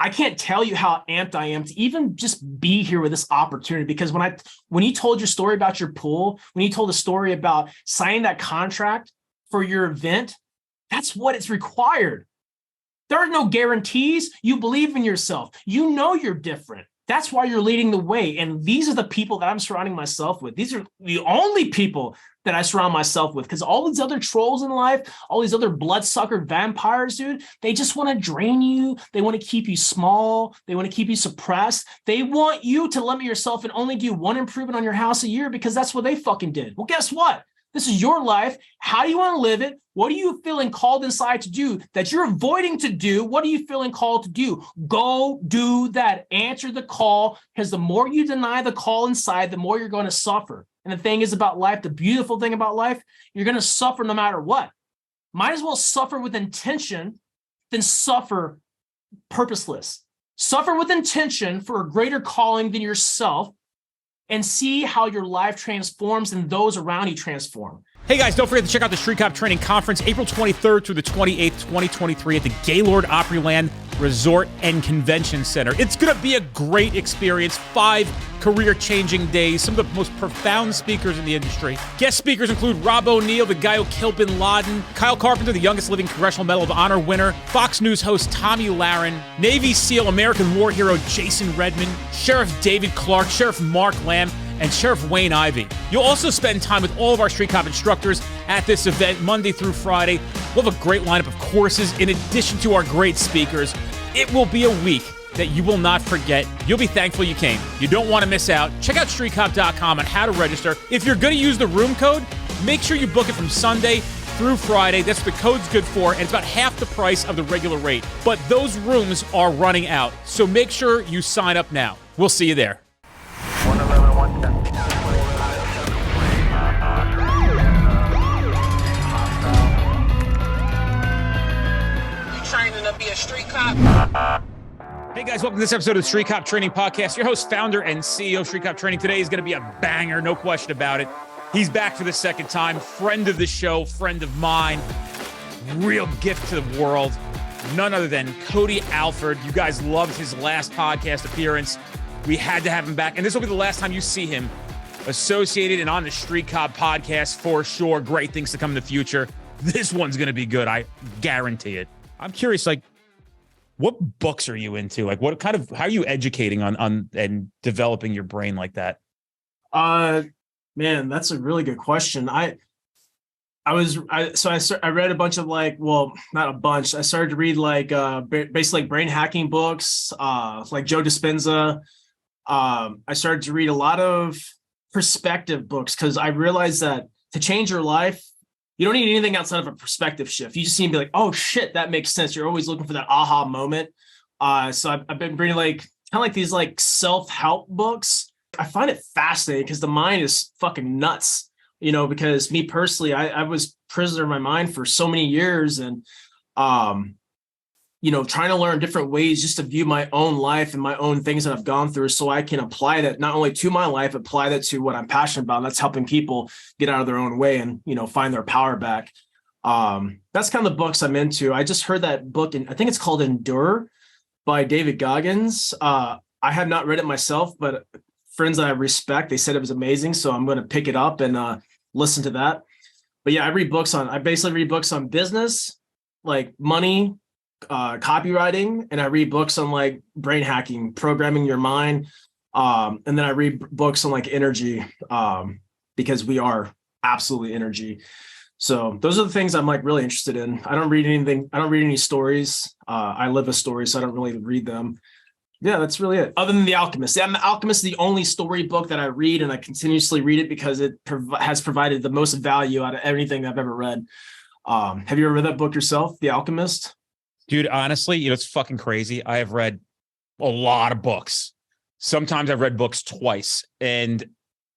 I can't tell you how amped I am to even just be here with this opportunity. Because when you told your story about your pool, when you told a story about signing that contract for your event, that's what it's required. There are no guarantees. You believe in yourself. You know you're different. That's why you're leading the way. And these are the people that I'm surrounding myself with. These are the only people that I surround myself with, because all these other trolls in life, all these other bloodsucker vampires, dude, they just want to drain you. They want to keep you small. They want to keep you suppressed. They want you to limit yourself and only do one improvement on your house a year because that's what they fucking did. Well, guess what? This is your life. How do you want to live it? What are you feeling called inside to do that you're avoiding to do? What are you feeling called to do? Go do that. Answer the call, because the more you deny the call inside, the more you're going to suffer. And the thing is about life, the beautiful thing about life, you're going to suffer no matter what. Might as well suffer with intention than suffer purposeless. Suffer with intention for a greater calling than yourself, and see how your life transforms and those around you transform. Hey guys, don't forget to check out the Street Cop Training Conference, April 23rd through the 28th, 2023 at the Gaylord Opryland Resort and Convention Center. It's going to be a great experience. 5 career-changing days, some of the most profound speakers in the industry. Guest speakers include Rob O'Neill, the guy who killed Bin Laden, Kyle Carpenter, the youngest living Congressional Medal of Honor winner, Fox News host Tommy Lahren, Navy SEAL American war hero Jason Redman, Sheriff David Clark, Sheriff Mark Lamb, and Sheriff Wayne Ivey. You'll also spend time with all of our Street Cop instructors at this event Monday through Friday. We'll have a great lineup of courses in addition to our great speakers. It will be a week that you will not forget. You'll be thankful you came. You don't want to miss out. Check out streetcop.com on how to register. If you're going to use the room code, make sure you book it from Sunday through Friday. That's what the code's good for, and it's about half the price of the regular rate. But those rooms are running out, so make sure you sign up now. We'll see you there. 111, 110. You training to be a street cop? Hey guys, welcome to this episode of the Street Cop Training Podcast. Your host, founder, and CEO of Street Cop Training. Today is going to be a banger, no question about it. He's back for the second time. Friend of the show, friend of mine. Real gift to the world. None other than Cody Alford. You guys loved his last podcast appearance. We had to have him back. And this will be the last time you see him associated and on the Street Cop podcast for sure. Great things to come in the future. This one's going to be good. I guarantee it. I'm curious, what books are you into? What kind of, how are you educating on and developing your brain like that? Man, that's a really good question. I read a bunch of not a bunch. I started to read basically brain hacking books, like Joe Dispenza. I started to read a lot of perspective books because I realized that to change your life, you don't need anything outside of a perspective shift. You just need to be like, oh shit, that makes sense. You're always looking for that aha moment. So I've been reading these self-help books. I find it fascinating because the mind is fucking nuts, because me personally, I was prisoner of my mind for so many years, and trying to learn different ways just to view my own life and my own things that I've gone through so I can apply that not only to my life, apply that to what I'm passionate about. That's helping people get out of their own way and, find their power back. That's kind of the books I'm into. I just heard that book, and I think it's called Endure by David Goggins. I have not read it myself, but friends that I respect, they said it was amazing. So I'm going to pick it up and listen to that. But yeah, I basically read books on business, like money, copywriting, and I read books on brain hacking, programming your mind. And then I read books on energy, because we are absolutely energy. So those are the things I'm really interested in. I don't read anything. I don't read any stories. I live a story, so I don't really read them. Yeah, that's really it. Other than The Alchemist. Yeah, The Alchemist is the only story book that I read, and I continuously read it because it has provided the most value out of everything I've ever read. Have you ever read that book yourself, The Alchemist? Dude, honestly, it's fucking crazy. I have read a lot of books. Sometimes I've read books twice. And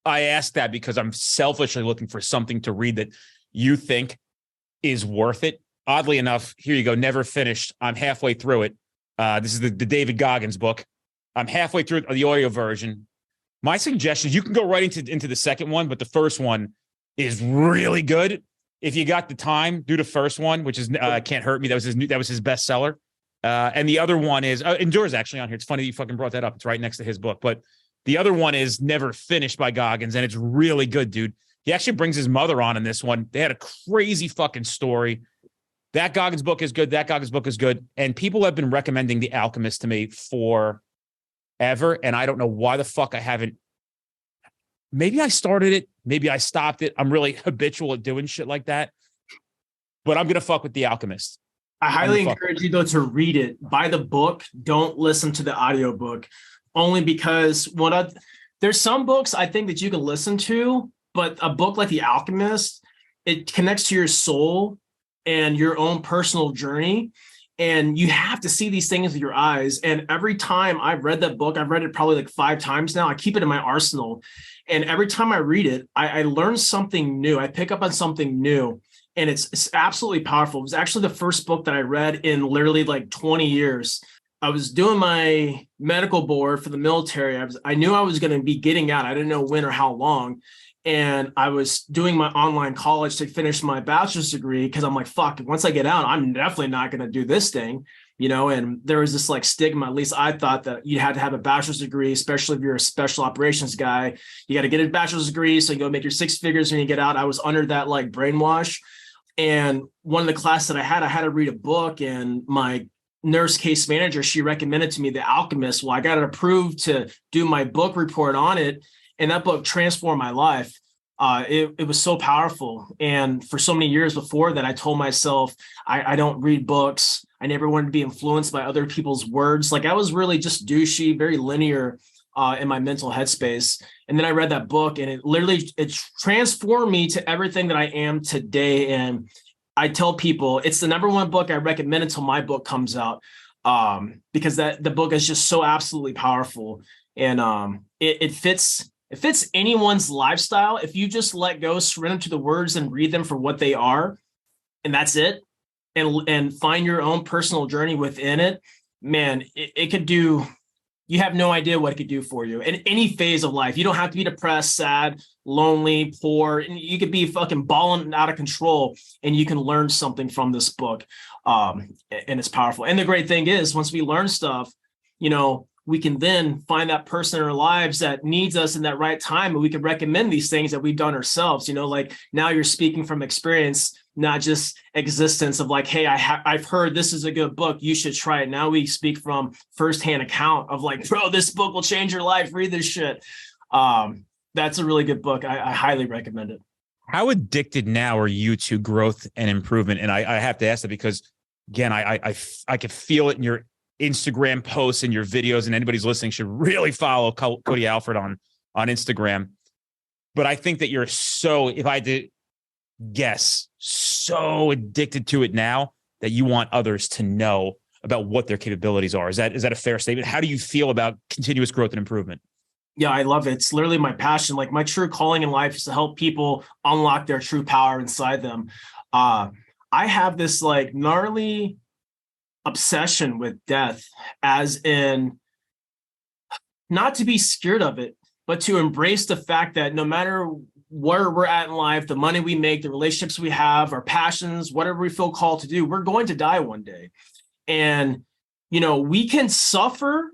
I ask that because I'm selfishly looking for something to read that you think is worth it. Oddly enough, here you go. Never finished. I'm halfway through it. This is the David Goggins book. I'm halfway through the audio version. My suggestion is you can go right into the second one, but the first one is really good. If you got the time, do the first one, which is Can't Hurt Me. That was his bestseller. And the other one is Endure is actually on here. It's funny that you fucking brought that up. It's right next to his book. But the other one is Never Finished by Goggins, and it's really good, dude. He actually brings his mother on in this one. They had a crazy fucking story. That Goggins book is good. That Goggins book is good. And people have been recommending The Alchemist to me forever, and I don't know why the fuck I haven't. Maybe I started it. Maybe I stopped it. I'm really habitual at doing shit like that. But I'm going to fuck with The Alchemist. I highly encourage you, though, to read it. Buy the book. Don't listen to the audiobook. Only because there's some books I think that you can listen to, but a book like The Alchemist, it connects to your soul and your own personal journey. And you have to see these things with your eyes. And every time I've read that book, I've read it probably like 5 times now. I keep it in my arsenal. And every time I read it, I learn something new. I pick up on something new. And it's absolutely powerful. It was actually the first book that I read in literally like 20 years. I was doing my medical board for the military. I knew I was going to be getting out. I didn't know when or how long. And I was doing my online college to finish my bachelor's degree because I'm like, fuck, once I get out, I'm definitely not going to do this thing, and there was this like stigma, at least I thought, that you had to have a bachelor's degree, especially if you're a special operations guy. You got to get a bachelor's degree so you go make your 6 figures when you get out. I was under that like brainwash. And one of the classes that I had to read a book, and my nurse case manager, she recommended to me The Alchemist. Well, I got it approved to do my book report on it. And that book transformed my life. It was so powerful. And for so many years before that, I told myself, I don't read books. I never wanted to be influenced by other people's words. Like I was really just douchey, very linear in my mental headspace. And then I read that book, and it transformed me to everything that I am today. And I tell people it's the #1 book I recommend until my book comes out, because the book is just so absolutely powerful. And it fits anyone's lifestyle if you just let go, surrender to the words, and read them for what they are, and that's it. And find your own personal journey within it. Man, it could do. You have no idea what it could do for you in any phase of life. You don't have to be depressed, sad, lonely, poor. And you could be fucking balling out of control, and you can learn something from this book. And it's powerful. And the great thing is, once we learn stuff, we can then find that person in our lives that needs us in that right time. And we can recommend these things that we've done ourselves, like now you're speaking from experience, not just existence of like, hey, I've heard this is a good book, you should try it. Now we speak from firsthand account of like, bro, this book will change your life. Read this shit. That's a really good book. I highly recommend it. How addicted now are you to growth and improvement? And I have to ask that because, again, I can feel it in your Instagram posts and your videos, and anybody's listening should really follow Cody Alford on Instagram. But I think that you're so, if I had to guess, so addicted to it now that you want others to know about what their capabilities are. Is that a fair statement? How do you feel about continuous growth and improvement? Yeah, I love it. It's literally my passion. Like my true calling in life is to help people unlock their true power inside them. I have this like gnarly obsession with death, as in not to be scared of it, but to embrace the fact that no matter where we're at in life, the money we make, the relationships we have, our passions, whatever we feel called to do, we're going to die one day. And, we can suffer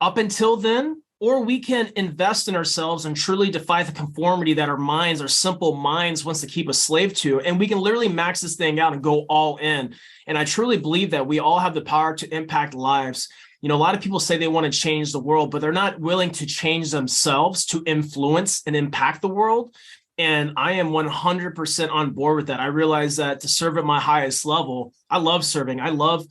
up until then, or we can invest in ourselves and truly defy the conformity that our simple minds wants to keep us slave to. And we can literally max this thing out and go all in. And I truly believe that we all have the power to impact lives. A lot of people say they want to change the world, but they're not willing to change themselves to influence and impact the world. And I am 100% on board with that. I realize that to serve at my highest level, I love serving. I love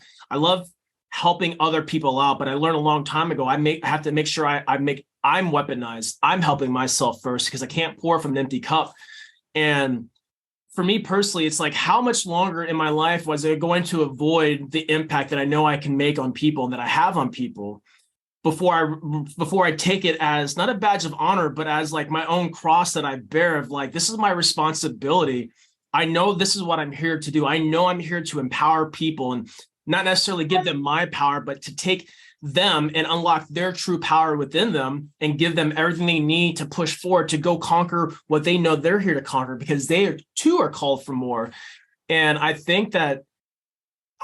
helping other people out. But I learned a long time ago, I have to make sure I'm weaponized. I'm helping myself first, because I can't pour from an empty cup. And for me personally, it's like, how much longer in my life was I going to avoid the impact that I know I can make on people and that I have on people before I take it as not a badge of honor, but as like my own cross that I bear of like, this is my responsibility. I know this is what I'm here to do. I know I'm here to empower people and not necessarily give them my power, but to take them and unlock their true power within them and give them everything they need to push forward to go conquer what they know they're here to conquer, because they too are called for more. And I think that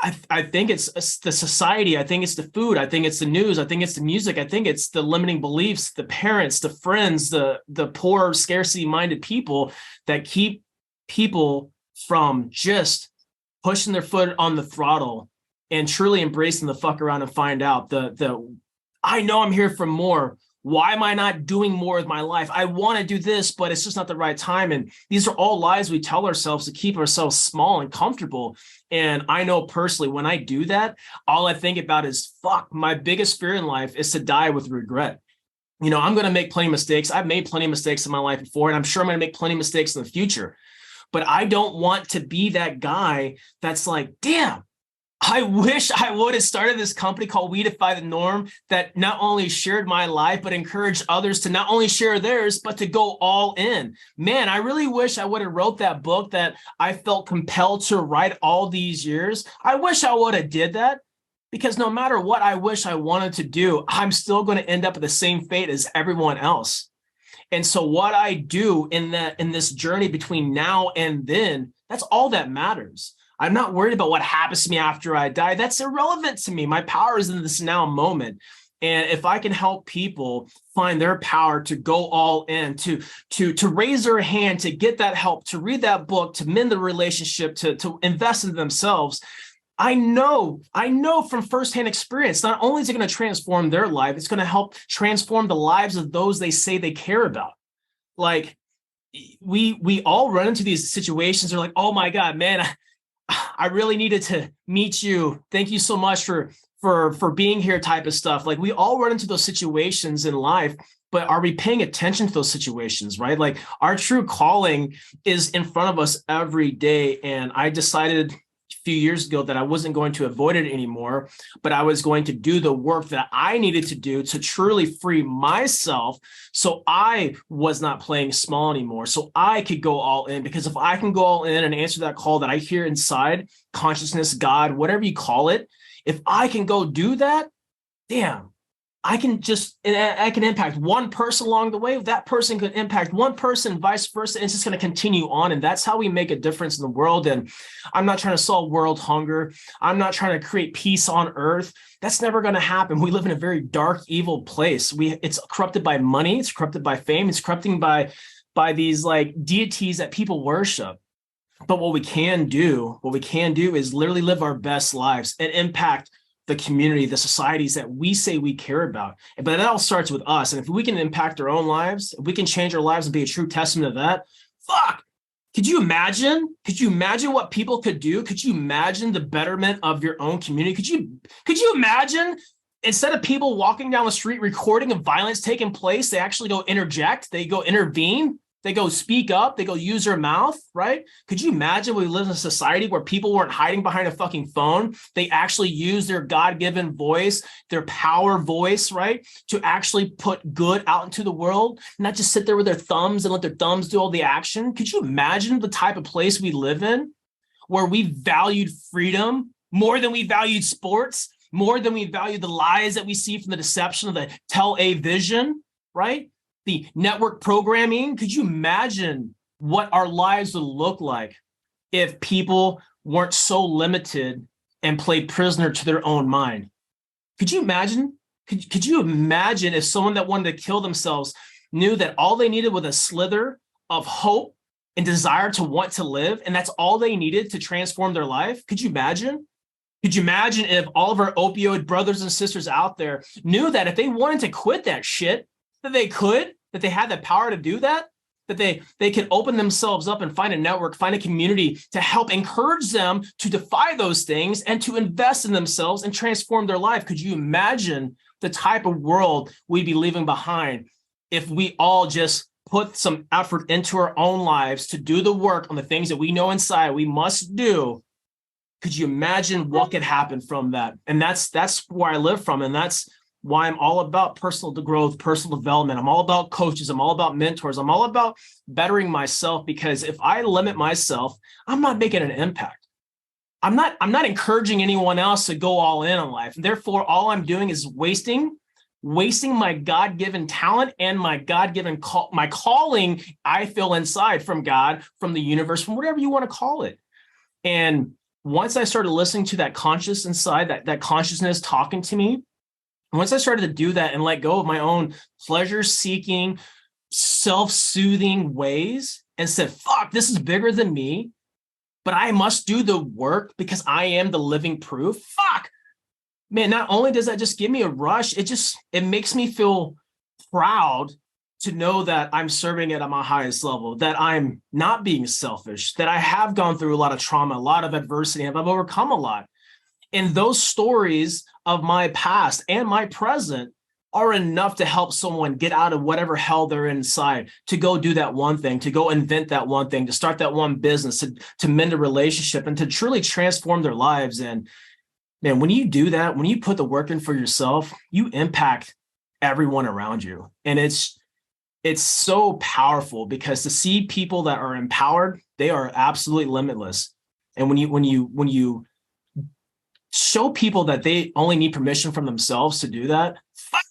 I think it's the society. I think it's the food. I think it's the news. I think it's the music. I think it's the limiting beliefs, the parents, the friends, the poor, scarcity-minded people that keep people from just pushing their foot on the throttle and truly embracing the fuck around and find out I know I'm here for more. Why am I not doing more with my life? I want to do this, but it's just not the right time. And these are all lies we tell ourselves to keep ourselves small and comfortable. And I know personally, when I do that, all I think about is, fuck, my biggest fear in life is to die with regret. You know, I'm going to make plenty of mistakes. I've made plenty of mistakes in my life before, and I'm sure I'm going to make plenty of mistakes in the future. But I don't want to be that guy that's like, damn, I wish I would have started this company called We Defy the Norm that not only shared my life, but encouraged others to not only share theirs, but to go all in. Man, I really wish I would have wrote that book that I felt compelled to write all these years. I wish I would have did that, because no matter what I wish I wanted to do, I'm still going to end up with the same fate as everyone else. And so what I do in this journey between now and then, that's all that matters. I'm not worried about what happens to me after I die. That's irrelevant to me. My power is in this now moment. And if I can help people find their power to go all in, to raise their hand, to get that help, to read that book, to mend the relationship, to invest in themselves, I know from firsthand experience, not only is it going to transform their life, it's going to help transform the lives of those they say they care about. Like we all run into these situations. They're like, oh my God, man, I really needed to meet you. Thank you so much for being here type of stuff. Like we all run into those situations in life, but are we paying attention to those situations, right? Like our true calling is in front of us every day. And I decided few years ago that I wasn't going to avoid it anymore, but I was going to do the work that I needed to do to truly free myself so I was not playing small anymore, so I could go all in. Because if I can go all in and answer that call that I hear inside, consciousness, God, whatever you call it, if I can go do that, damn, I can impact one person along the way. That person could impact one person, vice versa. And it's just going to continue on. And that's how we make a difference in the world. And I'm not trying to solve world hunger. I'm not trying to create peace on earth. That's never going to happen. We live in a very dark, evil place. It's corrupted by money. It's corrupted by fame. It's corrupting by these like deities that people worship. But what we can do is literally live our best lives and impact the community, the societies that we say we care about. But that all starts with us. And if we can impact our own lives, if we can change our lives and be a true testament of that, fuck. Could you imagine? Could you imagine what people could do? Could you imagine the betterment of your own community? Could you imagine, instead of people walking down the street recording of violence taking place, they actually go interject, they go intervene, they go speak up, they go use their mouth, right? Could you imagine we live in a society where people weren't hiding behind a fucking phone? They actually use their God-given voice, their power voice, right? To actually put good out into the world, not just sit there with their thumbs and let their thumbs do all the action. Could you imagine the type of place we live in where we valued freedom more than we valued sports, more than we valued the lies that we see from the deception of the television, right? The network programming? Could you imagine what our lives would look like if people weren't so limited and played prisoner to their own mind? Could you imagine? Could you imagine if someone that wanted to kill themselves knew that all they needed was a slither of hope and desire to want to live, and that's all they needed to transform their life? Could you imagine? Could you imagine if all of our opioid brothers and sisters out there knew that if they wanted to quit that shit, that they could, that they had the power to do that, that they could open themselves up and find a network, find a community to help encourage them to defy those things and to invest in themselves and transform their life? Could you imagine the type of world we'd be leaving behind if we all just put some effort into our own lives to do the work on the things that we know inside we must do? Could you imagine what could happen from that? And that's where I live from. And that's why I'm all about personal growth, personal development. I'm all about coaches. I'm all about mentors. I'm all about bettering myself, because if I limit myself, I'm not making an impact. I'm not encouraging anyone else to go all in on life. Therefore, all I'm doing is wasting my God-given talent and my God-given my calling I feel inside from God, from the universe, from whatever you want to call it. And once I started listening to that conscious inside, that consciousness talking to me, once I started to do that and let go of my own pleasure-seeking, self-soothing ways and said, fuck, this is bigger than me, but I must do the work because I am the living proof. Fuck, man, not only does that just give me a rush, it makes me feel proud to know that I'm serving it at my highest level, that I'm not being selfish, that I have gone through a lot of trauma, a lot of adversity, and I've overcome a lot. And those stories of my past and my present are enough to help someone get out of whatever hell they're inside, to go do that one thing, to go invent that one thing, to start that one business, to mend a relationship, and to truly transform their lives. And man, when you do that, when you put the work in for yourself, you impact everyone around you. And it's so powerful, because to see people that are empowered, they are absolutely limitless. And when you show people that they only need permission from themselves to do that, fuck,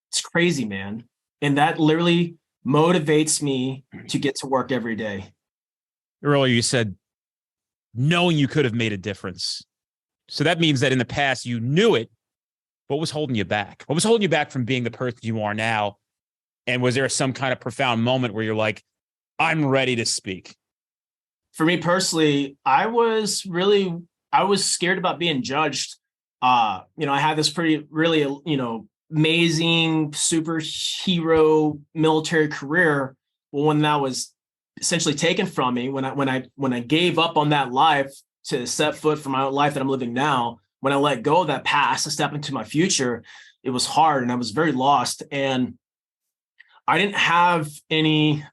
it's crazy, man. And that literally motivates me to get to work every day. Earlier, you said knowing you could have made a difference. So that means that in the past you knew it. What was holding you back? What was holding you back from being the person you are now? And was there some kind of profound moment where you're like, I'm ready to speak? For me personally, I was scared about being judged. I had this really amazing superhero military career. Well, when that was essentially taken from me, when I gave up on that life to set foot for my own life that I'm living now, when I let go of that past to step into my future, it was hard and I was very lost. And I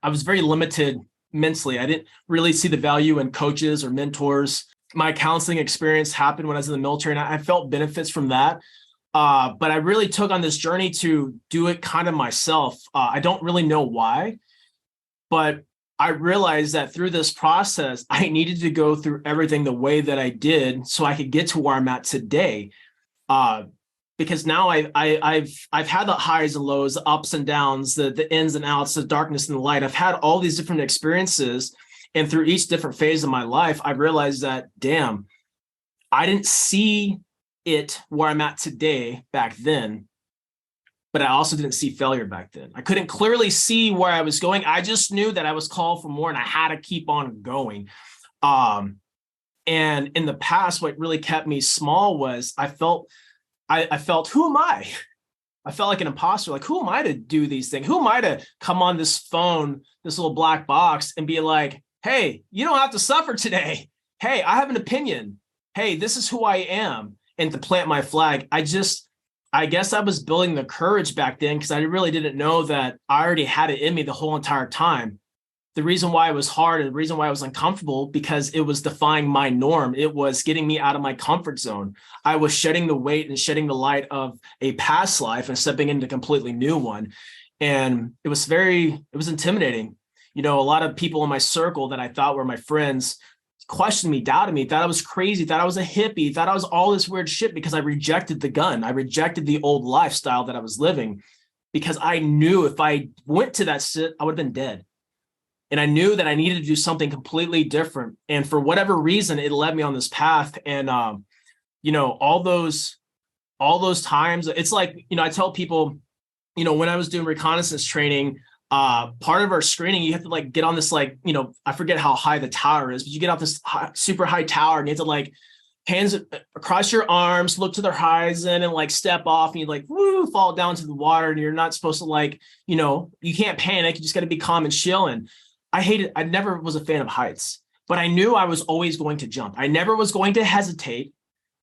was very limited mentally. I didn't really see the value in coaches or mentors. My counseling experience happened when I was in the military, and I felt benefits from that. But I really took on this journey to do it kind of myself. I don't really know why, but I realized that through this process, I needed to go through everything the way that I did so I could get to where I'm at today. Because now I've had the highs and lows, the ups and downs, the ins and outs, the darkness and the light. I've had all these different experiences. And through each different phase of my life, I realized that, damn, I didn't see it where I'm at today back then, but I also didn't see failure back then. I couldn't clearly see where I was going. I just knew that I was called for more and I had to keep on going. And in the past, what really kept me small was I felt, who am I? I felt like an imposter. Like, who am I to do these things? Who am I to come on this phone, this little black box, and be like, hey, you don't have to suffer today. Hey, I have an opinion. Hey, this is who I am. And to plant my flag. I guess I was building the courage back then because I really didn't know that I already had it in me the whole entire time. The reason why it was hard and the reason why I was uncomfortable, because it was defying my norm. It was getting me out of my comfort zone. I was shedding the weight and shedding the light of a past life and stepping into a completely new one. And it was intimidating. A lot of people in my circle that I thought were my friends questioned me, doubted me, thought I was crazy, thought I was a hippie, thought I was all this weird shit because I rejected the gun. I rejected the old lifestyle that I was living because I knew if I went to that shit, I would have been dead. And I knew that I needed to do something completely different. And for whatever reason, it led me on this path. And, all those times, it's like, I tell people, when I was doing reconnaissance training, part of our screening, you have to get on this, I forget how high the tower is, but you get off this super high tower and you have to hands across your arms, look to the horizon and step off and you fall down to the water, and you're not supposed to you can't panic. You just got to be calm and chill. And I never was a fan of heights, but I knew I was always going to jump. I never was going to hesitate,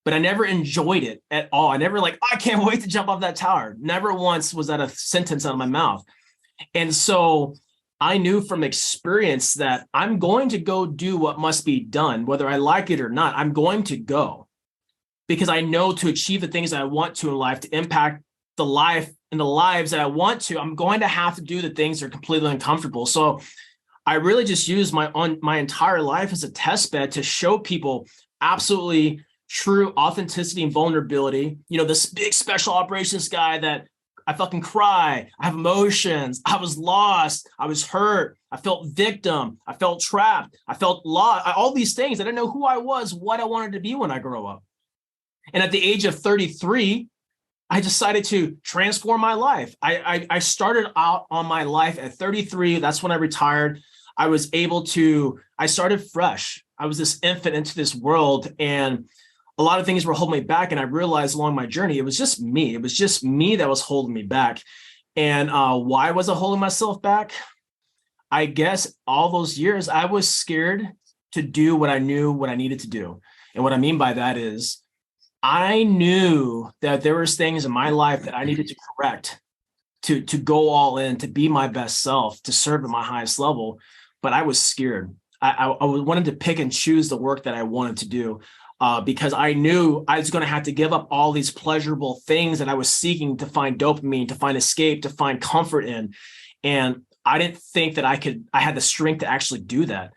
but I never enjoyed it at all. I never I can't wait to jump off that tower. Never once was that a sentence out of my mouth. And so I knew from experience that I'm going to go do what must be done, whether I like it or not. I'm going to go because I know to achieve the things that I want to in life, to impact the life and the lives that I want to, I'm going to have to do the things that are completely uncomfortable. So I really just use my entire life as a test bed to show people absolutely true authenticity and vulnerability. This big special operations guy that I fucking cry. I have emotions. I was lost. I was hurt. I felt victim. I felt trapped. I felt lost. All these things. I didn't know who I was, what I wanted to be when I grow up. And at the age of 33, I decided to transform my life. I started out on my life at 33. That's when I retired. I started fresh. I was this infant into this world, and a lot of things were holding me back. And I realized along my journey, it was just me. It was just me that was holding me back. And why was I holding myself back? I guess all those years I was scared to do what I knew what I needed to do. And what I mean by that is I knew that there was things in my life that I needed to correct, to go all in, to be my best self, to serve at my highest level. But I was scared. I wanted to pick and choose the work that I wanted to do because I knew I was going to have to give up all these pleasurable things that I was seeking to find dopamine, to find escape, to find comfort in. And I didn't think that I had the strength to actually do that.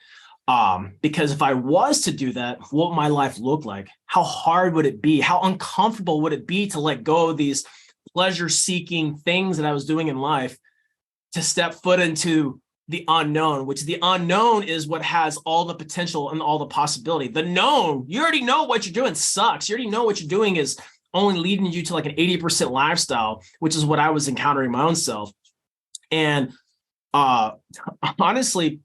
Because if I was to do that, what would my life look like? How hard would it be? How uncomfortable would it be to let go of these pleasure-seeking things that I was doing in life to step foot into the unknown, which the unknown is what has all the potential and all the possibility. The known, you already know what you're doing sucks. You already know what you're doing is only leading you to like an 80% lifestyle, which is what I was encountering my own self. And honestly,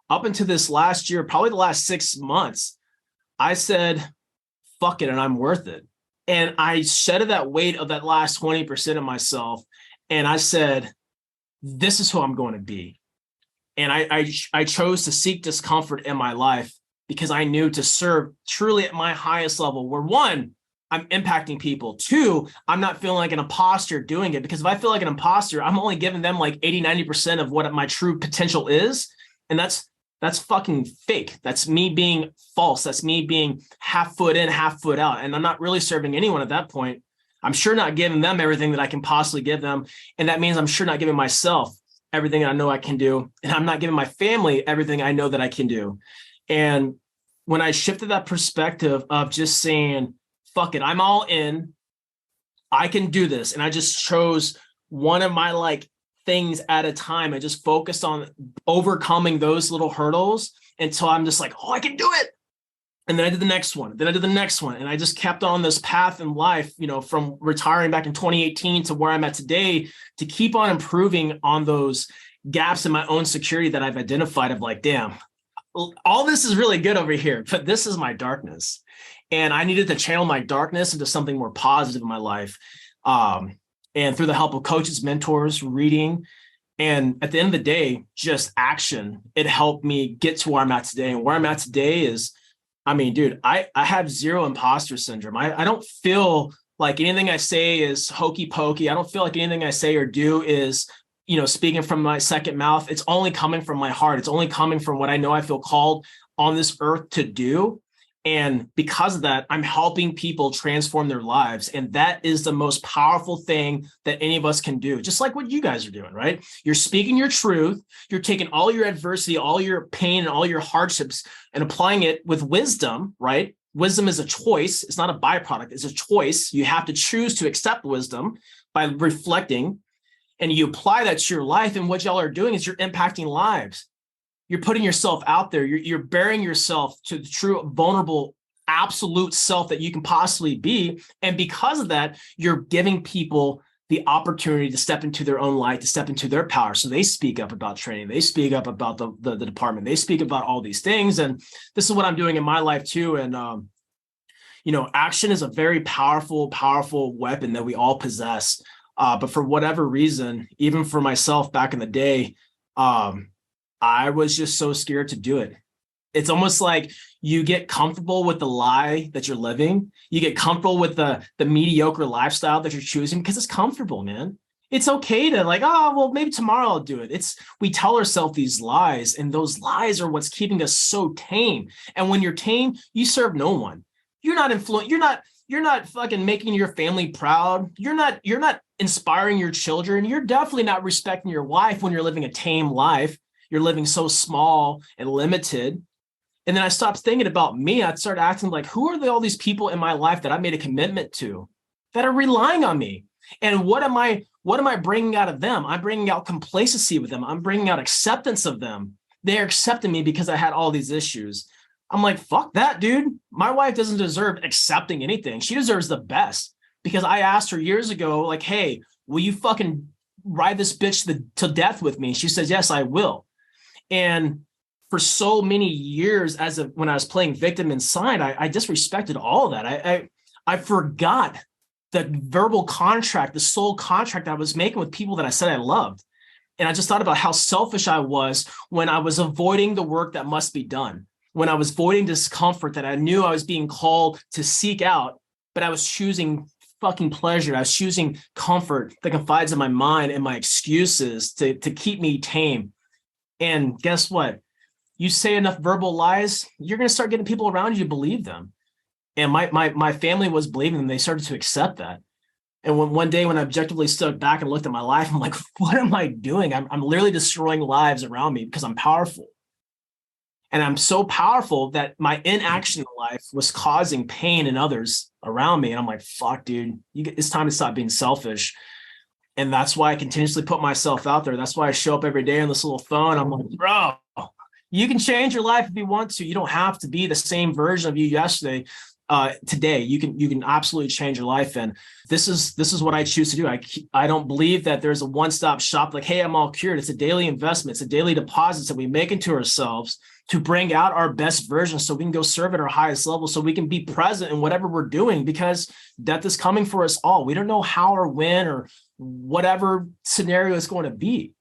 up until this last year, probably the last 6 months, I said, fuck it, and I'm worth it. And I shedded that weight of that last 20% of myself. And I said, this is who I'm going to be. And I chose to seek discomfort in my life because I knew to serve truly at my highest level, where one, I'm impacting people. Two, I'm not feeling like an imposter doing it, because if I feel like an imposter, I'm only giving them like 80-90% of what my true potential is. And that's fucking fake. That's me being false. That's me being half foot in, half foot out. And I'm not really serving anyone at that point. I'm sure not giving them everything that I can possibly give them. And that means I'm sure not giving myself everything I know I can do. And I'm not giving my family everything I know that I can do. And when I shifted that perspective of just saying, fuck it, I'm all in, I can do this. And I just chose one of my things at a time. I just focused on overcoming those little hurdles until I'm just like, oh, I can do it. And then I did the next one. Then I did the next one. And I just kept on this path in life, from retiring back in 2018 to where I'm at today, to keep on improving on those gaps in my own security that I've identified of damn, all this is really good over here, but this is my darkness. And I needed to channel my darkness into something more positive in my life. And through the help of coaches, mentors, reading, and at the end of the day, just action, it helped me get to where I'm at today. And where I'm at today is, dude, I have zero imposter syndrome. I don't feel like anything I say is hokey pokey. I don't feel like anything I say or do is, speaking from my second mouth. It's only coming from my heart. It's only coming from what I know I feel called on this earth to do. And because of that, I'm helping people transform their lives. And that is the most powerful thing that any of us can do. Just like what you guys are doing, right? You're speaking your truth. You're taking all your adversity, all your pain, and all your hardships and applying it with wisdom, right? Wisdom is a choice. It's not a byproduct. It's a choice. You have to choose to accept wisdom by reflecting, and you apply that to your life. And what y'all are doing is you're impacting lives. You're putting yourself out there. You're bearing yourself to the true, vulnerable, absolute self that you can possibly be. And because of that, you're giving people the opportunity to step into their own light, to step into their power. So they speak up about training. They speak up about the department. They speak about all these things. And this is what I'm doing in my life too. And, action is a very powerful, powerful weapon that we all possess. But for whatever reason, even for myself back in the day, I was just so scared to do it. It's almost like you get comfortable with the lie that you're living. You get comfortable with the mediocre lifestyle that you're choosing because it's comfortable, man. It's okay to maybe tomorrow I'll do it. We tell ourselves these lies, and those lies are what's keeping us so tame. And when you're tame, you serve no one. You're not influenced. You're not fucking making your family proud. You're not inspiring your children. You're definitely not respecting your wife when you're living a tame life. You're living so small and limited. And then I stopped thinking about me. I'd start acting like, who are all these people in my life that I made a commitment to that are relying on me? And what am I What am I bringing out of them? I'm bringing out complacency with them. I'm bringing out acceptance of them. They're accepting me because I had all these issues. I'm like, fuck that, dude. My wife doesn't deserve accepting anything. She deserves the best, because I asked her years ago, like, hey, will you fucking ride this bitch to death with me? She says, yes, I will. And for so many years, when I was playing victim inside, I disrespected all of that. I forgot the verbal contract, the soul contract I was making with people that I said I loved. And I just thought about how selfish I was when I was avoiding the work that must be done, when I was avoiding discomfort that I knew I was being called to seek out, but I was choosing fucking pleasure. I was choosing comfort that confides in my mind and my excuses to keep me tame. And guess what? You say enough verbal lies, you're going to start getting people around you to believe them. And my family was believing them. They started to accept that. And one day when I objectively stood back and looked at my life, I'm like, what am I doing? I'm literally destroying lives around me because I'm powerful. And I'm so powerful that my inaction in life was causing pain in others around me. And I'm like, fuck, dude, it's time to stop being selfish. And that's why I continuously put myself out there. That's why I show up every day on this little phone. I'm like, bro, you can change your life if you want to. You don't have to be the same version of you yesterday. Today, you can absolutely change your life. And this is what I choose to do. I don't believe that there's a one-stop shop like, hey, I'm all cured. It's a daily investment. It's a daily deposit that we make into ourselves to bring out our best version so we can go serve at our highest level, so we can be present in whatever we're doing, because death is coming for us all. We don't know how or when or whatever scenario is going to be.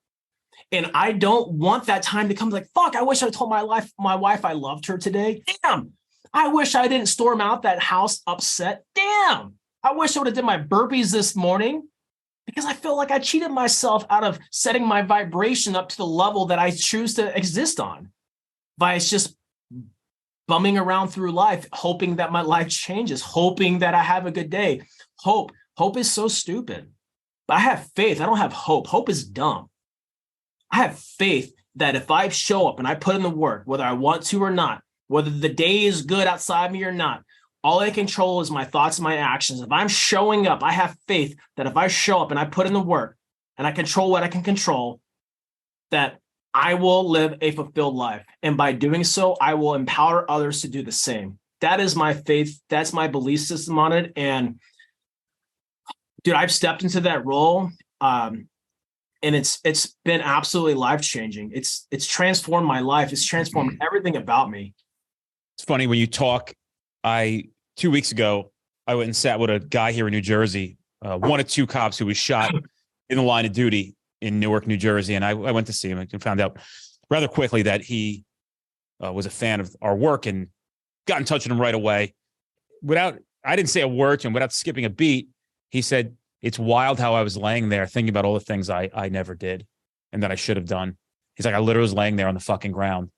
And I don't want that time to come like, fuck, I wish I told my wife I loved her today. Damn. I wish I didn't storm out that house upset. Damn. I wish I would have did my burpees this morning, because I feel like I cheated myself out of setting my vibration up to the level that I choose to exist on by just bumming around through life, hoping that my life changes, hoping that I have a good day. Hope is so stupid, but I have faith. I don't have hope. Hope is dumb. I have faith that if I show up and I put in the work, whether I want to or not, whether the day is good outside me or not, all I control is my thoughts and my actions. If I'm showing up, I have faith that if I show up and I put in the work and I control what I can control, that I will live a fulfilled life. And by doing so, I will empower others to do the same. That is my faith. That's my belief system on it. And dude, I've stepped into that role. And it's been absolutely life-changing. It's transformed my life. It's transformed everything about me. It's funny when you talk. 2 weeks ago, I went and sat with a guy here in New Jersey, one of two cops who was shot in the line of duty in Newark, New Jersey. And I went to see him and found out rather quickly that he was a fan of our work and got in touch with him right away. I didn't say a word to him, without skipping a beat. He said, it's wild how I was laying there thinking about all the things I never did and that I should have done. He's like, I literally was laying there on the fucking ground,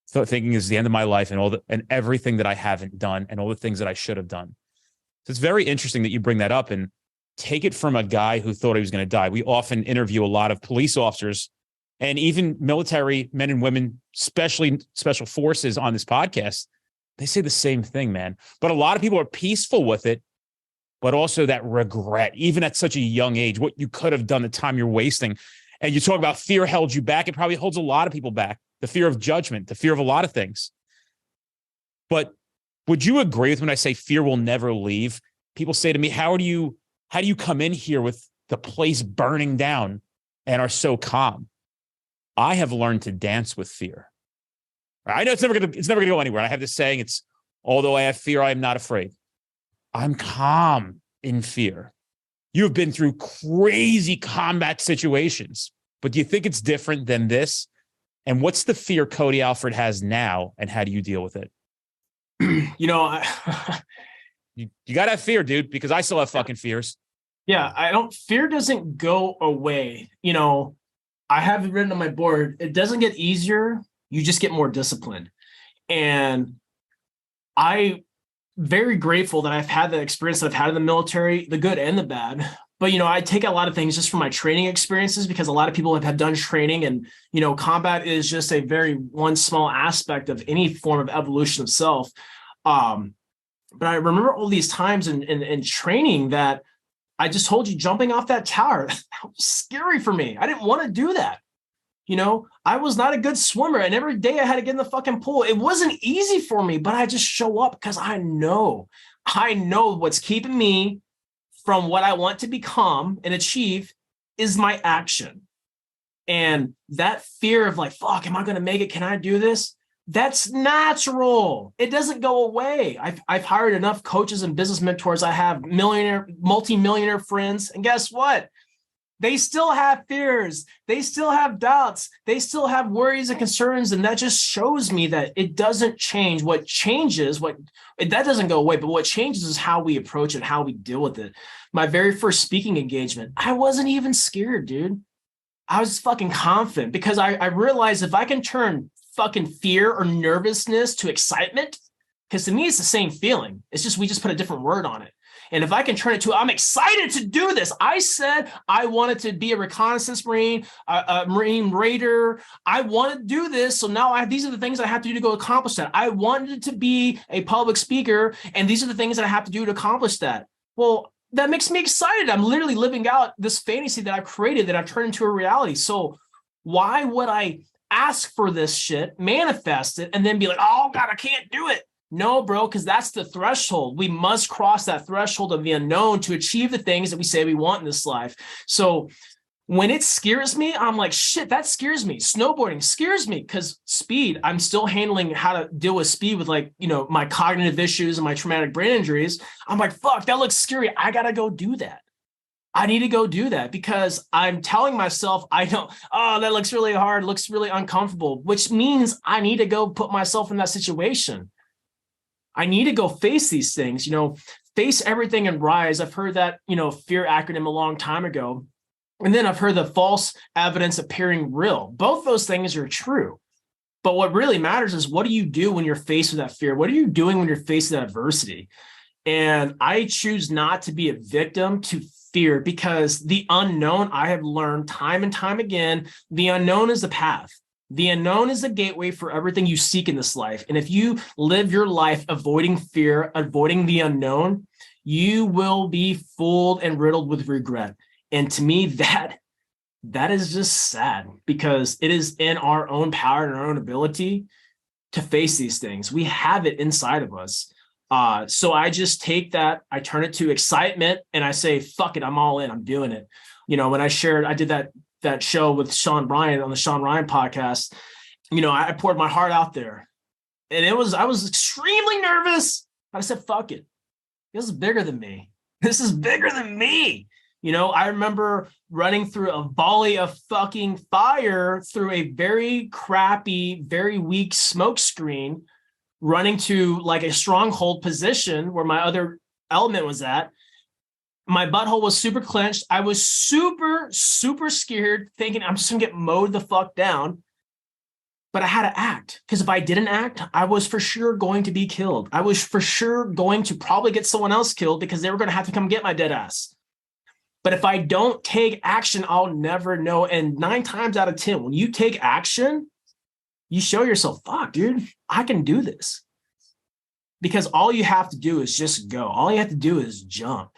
thinking it's the end of my life and everything that I haven't done and all the things that I should have done. So it's very interesting that you bring that up and take it from a guy who thought he was going to die. We often interview a lot of police officers and even military men and women, especially special forces on this podcast. They say the same thing, man. But a lot of people are peaceful with it, but also that regret, even at such a young age, what you could have done, the time you're wasting. And you talk about fear held you back. It probably holds a lot of people back. The fear of judgment, the fear of a lot of things. But would you agree with when I say fear will never leave? People say to me, how do you come in here with the place burning down and are so calm? I have learned to dance with fear. I know it's never gonna go anywhere. I have this saying, it's, although I have fear, I am not afraid. I'm calm in fear. You have been through crazy combat situations, but do you think it's different than this? And what's the fear Cody Alford has now, and how do you deal with it? You got to have fear, dude, because I still have fucking fears. Yeah, fear doesn't go away. I have it written on my board. It doesn't get easier. You just get more disciplined. And I'm very grateful that I've had the experience that I've had in the military, the good and the bad. But, I take a lot of things just from my training experiences, because a lot of people have done training, and, combat is just a very one small aspect of any form of evolution of self. But I remember all these times in training that I just told you, jumping off that tower, that was scary for me. I didn't want to do that. You know, I was not a good swimmer, and every day I had to get in the fucking pool. It wasn't easy for me, but I just show up because I know what's keeping me from what I want to become and achieve is my action. And that fear of like, fuck, am I going to make it? Can I do this? That's natural. It doesn't go away. I've hired enough coaches and business mentors. I have multi-millionaire friends. And guess what? They still have fears. They still have doubts. They still have worries and concerns. And that just shows me that it doesn't change. What changes, that doesn't go away, but what changes is how we approach it, how we deal with it. My very first speaking engagement, I wasn't even scared, dude. I was fucking confident because I realized if I can turn fucking fear or nervousness to excitement, because to me, it's the same feeling. It's just, we just put a different word on it. And if I can turn it to, I'm excited to do this. I said I wanted to be a reconnaissance Marine, a Marine Raider. I want to do this. So now these are the things I have to do to go accomplish that. I wanted to be a public speaker, and these are the things that I have to do to accomplish that. Well, that makes me excited. I'm literally living out this fantasy that I've created that I've turned into a reality. So why would I ask for this shit, manifest it, and then be like, oh God, I can't do it? No, bro, because that's the threshold. We must cross that threshold of the unknown to achieve the things that we say we want in this life. So when it scares me, I'm like, shit, that scares me. Snowboarding scares me because speed, I'm still handling how to deal with speed with like, you know, my cognitive issues and my traumatic brain injuries. I'm like, fuck, that looks scary. I got to go do that. I need to go do that because I'm telling myself, that looks really hard, looks really uncomfortable, which means I need to go put myself in that situation. I need to go face these things, you know, face everything and rise. I've heard that, you know, fear acronym a long time ago. And then I've heard the false evidence appearing real. Both those things are true. But what really matters is what do you do when you're faced with that fear? What are you doing when you're faced with adversity? And I choose not to be a victim to fear because the unknown, I have learned time and time again, the unknown is the path. The unknown is the gateway for everything you seek in this life. And if you live your life avoiding fear, avoiding the unknown, you will be fooled and riddled with regret. And to me, that is just sad because it is in our own power and our own ability to face these things. We have it inside of us. So I just take that, I turn it to excitement, and I say, fuck it, I'm all in, I'm doing it. You know, when I did that show with Sean Ryan on the Sean Ryan podcast, you know, I poured my heart out there, and I was extremely nervous. I said, fuck it. This is bigger than me. This is bigger than me. You know, I remember running through a volley of fucking fire through a very crappy, very weak smoke screen, running to like a stronghold position where my other element was at. My butthole was super clenched. I was super, super scared, thinking I'm just gonna get mowed the fuck down. But I had to act, because if I didn't act, I was for sure going to be killed. I was for sure going to probably get someone else killed because they were going to have to come get my dead ass. But if I don't take action, I'll never know. And 9 times out of 10, when you take action, you show yourself, fuck, dude, I can do this. Because all you have to do is just go. All you have to do is jump.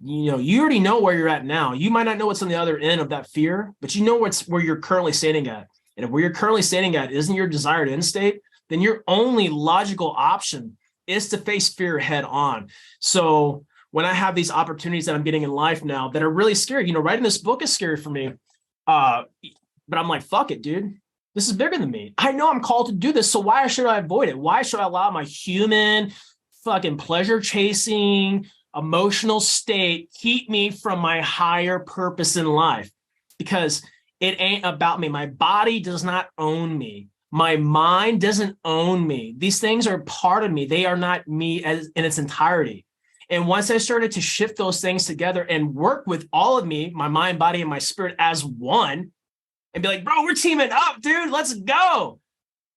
You know, you already know where you're at now. You might not know what's on the other end of that fear, but you know where you're currently standing at. And if where you're currently standing at isn't your desired end state, then your only logical option is to face fear head on. So when I have these opportunities that I'm getting in life now that are really scary, you know, writing this book is scary for me. But I'm like, fuck it, dude. This is bigger than me. I know I'm called to do this. So why should I avoid it? Why should I allow my human fucking pleasure chasing emotional state keep me from my higher purpose in life? Because it ain't about me. My body does not own me. My mind doesn't own me. These things are part of me. They are not me in its entirety. And once I started to shift those things together and work with all of me, my mind, body, and my spirit as one, and be like, bro, we're teaming up, dude. Let's go.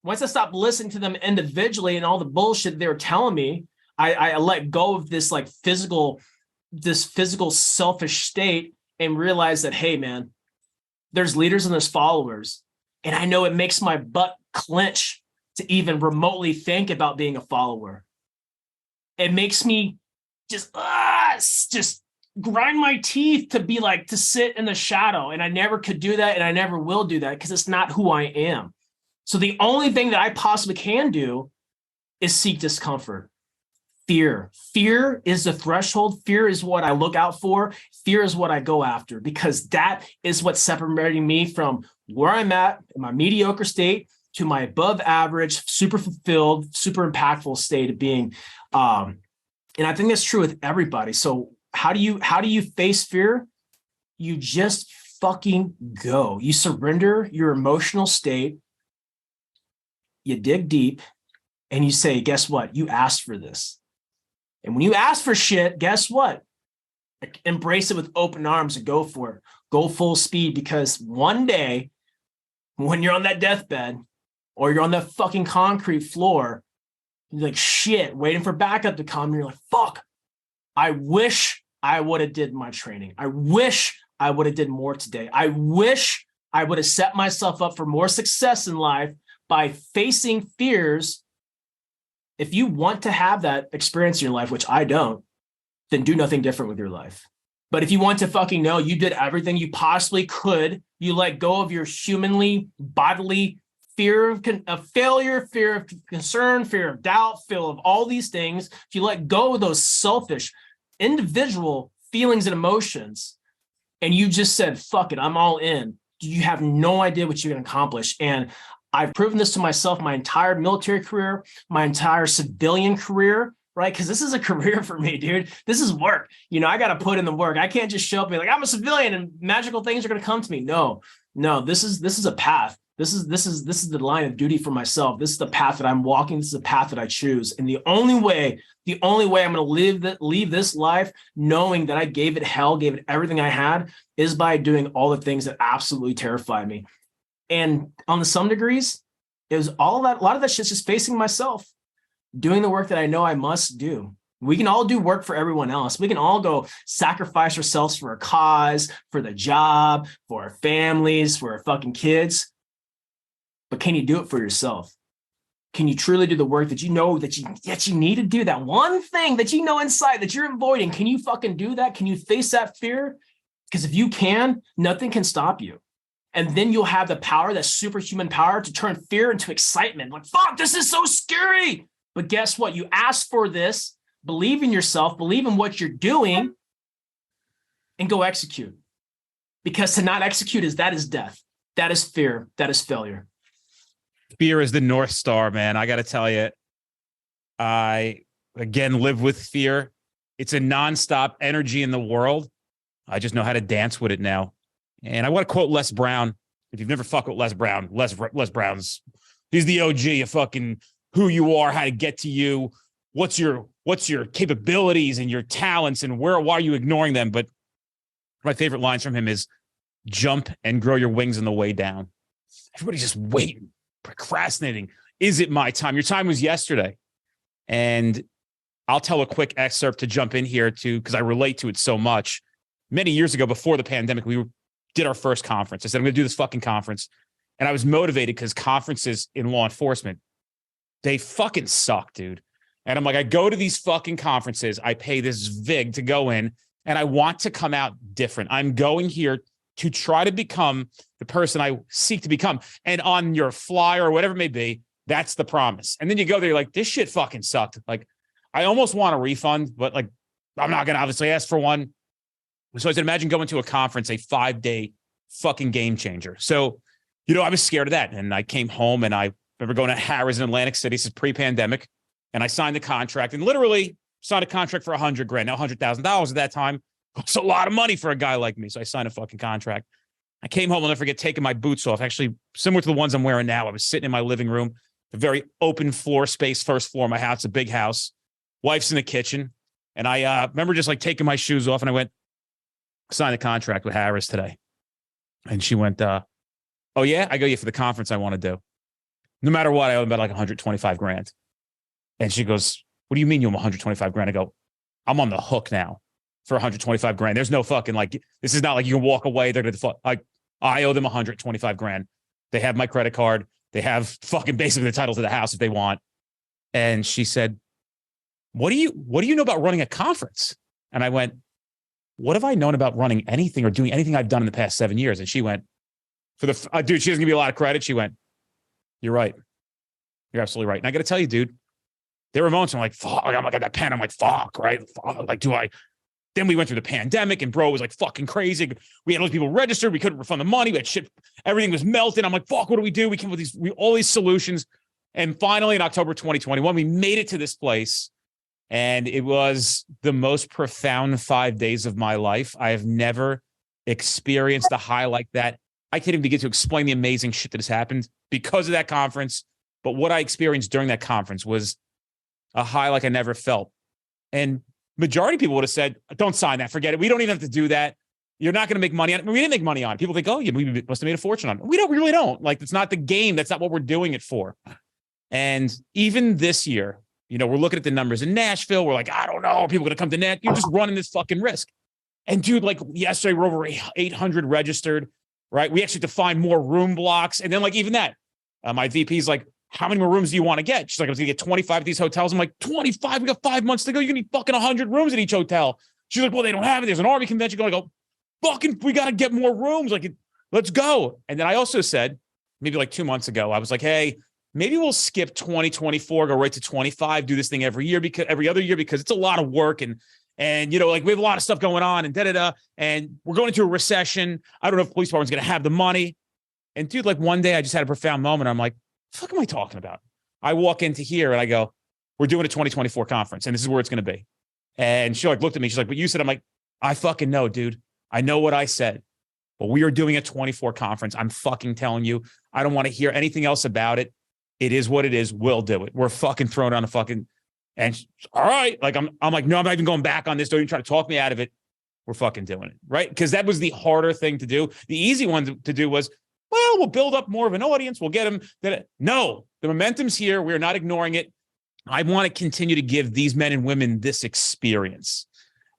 Once I stopped listening to them individually and all the bullshit they were telling me, I let go of this physical selfish state and realized that, hey, man, there's leaders and there's followers. And I know it makes my butt clench to even remotely think about being a follower. It makes me just grind my teeth to be like, to sit in the shadow. And I never could do that. And I never will do that because it's not who I am. So the only thing that I possibly can do is seek discomfort. Fear is the threshold. Fear is what I look out for. Fear is what I go after, because that is what's separating me from where I'm at in my mediocre state to my above average, super fulfilled, super impactful state of being. And I think that's true with everybody. So how do you face fear? You just fucking go. You surrender your emotional state. You dig deep and you say, guess what? You asked for this. And when you ask for shit, guess what? Embrace it with open arms and go for it. Go full speed, because one day when you're on that deathbed or you're on that fucking concrete floor, you're like, shit, waiting for backup to come. And you're like, fuck, I wish I would have did my training. I wish I would have did more today. I wish I would have set myself up for more success in life by facing fears. If you want to have that experience in your life, which I don't, then do nothing different with your life. But if you want to fucking know you did everything you possibly could, you let go of your humanly, bodily fear of failure, fear of concern, fear of doubt, fear of all these things. If you let go of those selfish, individual feelings and emotions, and you just said, fuck it, I'm all in, you have no idea what you're going to accomplish. And I've proven this to myself my entire military career, my entire civilian career, right? Because this is a career for me, dude. This is work. You know, I got to put in the work. I can't just show up and be like, I'm a civilian and magical things are going to come to me. No, this is a path. This is the line of duty for myself. This is the path that I'm walking. This is the path that I choose. And the only way I'm going to leave this life knowing that I gave it hell, gave it everything I had, is by doing all the things that absolutely terrify me. And on some degrees, it was all that, a lot of that shit's just facing myself, doing the work that I know I must do. We can all do work for everyone else. We can all go sacrifice ourselves for a cause, for the job, for our families, for our fucking kids. But can you do it for yourself? Can you truly do the work that you know that you need to do? That one thing that you know inside that you're avoiding. Can you fucking do that? Can you face that fear? Because if you can, nothing can stop you. And then you'll have the power, that superhuman power, to turn fear into excitement. Like, fuck, this is so scary. But guess what? You asked for this, believe in yourself, believe in what you're doing, and go execute. Because to not execute is death. That is fear. That is failure. Fear is the North Star, man. I got to tell you, I, again, live with fear. It's a nonstop energy in the world. I just know how to dance with it now. And I want to quote Les Brown. If you've never fucked with Les Brown, Les Brown's, he's the OG of fucking who you are, how to get to you, what's your capabilities and your talents, and why are you ignoring them? But my favorite lines from him is, jump and grow your wings on the way down. Everybody's just waiting, procrastinating. Is it my time? Your time was yesterday. And I'll tell a quick excerpt to jump in here too, because I relate to it so much. Many years ago, before the pandemic, we did our first conference. I said, I'm going to do this fucking conference. And I was motivated because conferences in law enforcement, they fucking suck, dude. And I'm like, I go to these fucking conferences. I pay this VIG to go in, and I want to come out different. I'm going here to try to become the person I seek to become. And on your flyer or whatever it may be, that's the promise. And then you go there, you're like, this shit fucking sucked. Like, I almost want a refund, but like, I'm not going to obviously ask for one. So I said, imagine going to a conference, a 5-day fucking game changer. So, you know, I was scared of that. And I came home, and I remember going to Harrah's in Atlantic City. This is pre-pandemic. And I signed the contract, and literally signed a contract for $100,000. Now, $100,000 at that time was a lot of money for a guy like me. So I signed a fucking contract. I came home, I'll never forget, taking my boots off. Actually, similar to the ones I'm wearing now. I was sitting in my living room, a very open floor space, first floor of my house, a big house. Wife's in the kitchen. And I remember just like taking my shoes off, and I went, sign the contract with Harrah's today. And she went, oh yeah? I go, yeah, for the conference I want to do. No matter what, I owe them about like $125,000. And she goes, what do you mean you owe $125,000? I go, I'm on the hook now for $125,000. There's no fucking, like, this is not like you can walk away. They're going to like, I owe them $125,000. They have my credit card. They have fucking basically the title to the house if they want. And she said, what do you know about running a conference? And I went, what have I known about running anything or doing anything I've done in the past 7 years? And she went, dude, she doesn't give me a lot of credit. She went, you're right. You're absolutely right. And I got to tell you, dude, there were moments I'm like, fuck, I'm like, at that pen. I'm like, fuck, right? Fuck, like, then we went through the pandemic and bro, it was like fucking crazy. We had all these people registered. We couldn't refund the money. We had shit. Everything was melting. I'm like, fuck, what do we do? We came up with all these solutions. And finally in October 2021, we made it to this place. And it was the most profound 5 days of my life. I have never experienced a high like that. I can't even begin to explain the amazing shit that has happened because of that conference. But what I experienced during that conference was a high like I never felt. And majority of people would have said, don't sign that. Forget it. We don't even have to do that. You're not going to make money on it. We didn't make money on it. People think, oh, yeah, we must have made a fortune on it. We really don't. Like, it's not the game. That's not what we're doing it for. And even this year, we're looking at the numbers in Nashville. We're like, I don't know. Are people going to come to net? You're just running this fucking risk. And dude, like yesterday, we're over 800 registered, right? We actually defined more room blocks. And then like even that, my VP's like, how many more rooms do you want to get? She's like, I was going to get 25 at these hotels. I'm like, 25? We got 5 months to go. You're going to need fucking 100 rooms at each hotel. She's like, well, they don't have it. There's an Army convention going. I go, fucking, we got to get more rooms. Like, let's go. And then I also said, maybe like 2 months ago, I was like, hey, maybe we'll skip 2024, go right to 25, do this thing every other year, because it's a lot of work. And like we have a lot of stuff going on and and we're going into a recession. I don't know if the police department's going to have the money. And dude, like one day I just had a profound moment. I'm like, what the fuck am I talking about? I walk into here and I go, we're doing a 2024 conference and this is where it's going to be. And she like looked at me. She's like, but you said, I'm like, I fucking know, dude. I know what I said, but we are doing a 24 conference. I'm fucking telling you, I don't want to hear anything else about it. It is what it is. We'll do it. We're fucking throwing on a fucking, and all right. Like, I'm like, no, I'm not even going back on this. Don't even try to talk me out of it. We're fucking doing it. Right. Because that was the harder thing to do. The easy one to do was, well, we'll build up more of an audience. We'll get them. No, the momentum's here. We're not ignoring it. I want to continue to give these men and women this experience.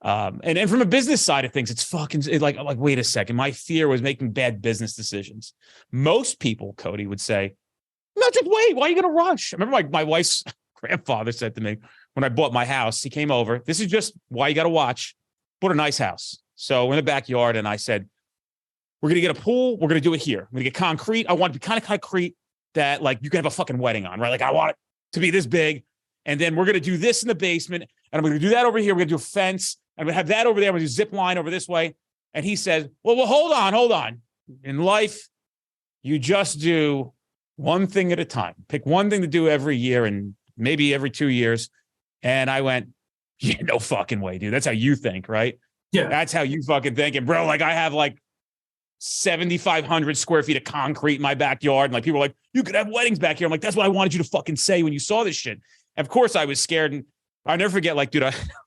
And from a business side of things, it's like, wait a second. My fear was making bad business decisions. Most people, Cody, would say, no, just wait. Why are you going to rush? I remember my wife's grandfather said to me when I bought my house, he came over. This is just why you got to watch. Bought a nice house. So in the backyard, and I said, we're going to get a pool. We're going to do it here. I'm going to get concrete. I want it to be kind of concrete that like you can have a fucking wedding on, right? Like I want it to be this big. And then we're going to do this in the basement. And I'm going to do that over here. We're going to do a fence. I'm going to have that over there. I'm going to do zip line over this way. And he said, well, hold on. In life, you just do one thing at a time. Pick one thing to do every year and maybe every 2 years. And I went, yeah, no fucking way, dude. That's how you think, right? Yeah. That's how you fucking think. And bro, like I have like 7,500 square feet of concrete in my backyard. And like people are like, you could have weddings back here. I'm like, that's what I wanted you to fucking say when you saw this shit. And of course I was scared. And I'll never forget, like, dude,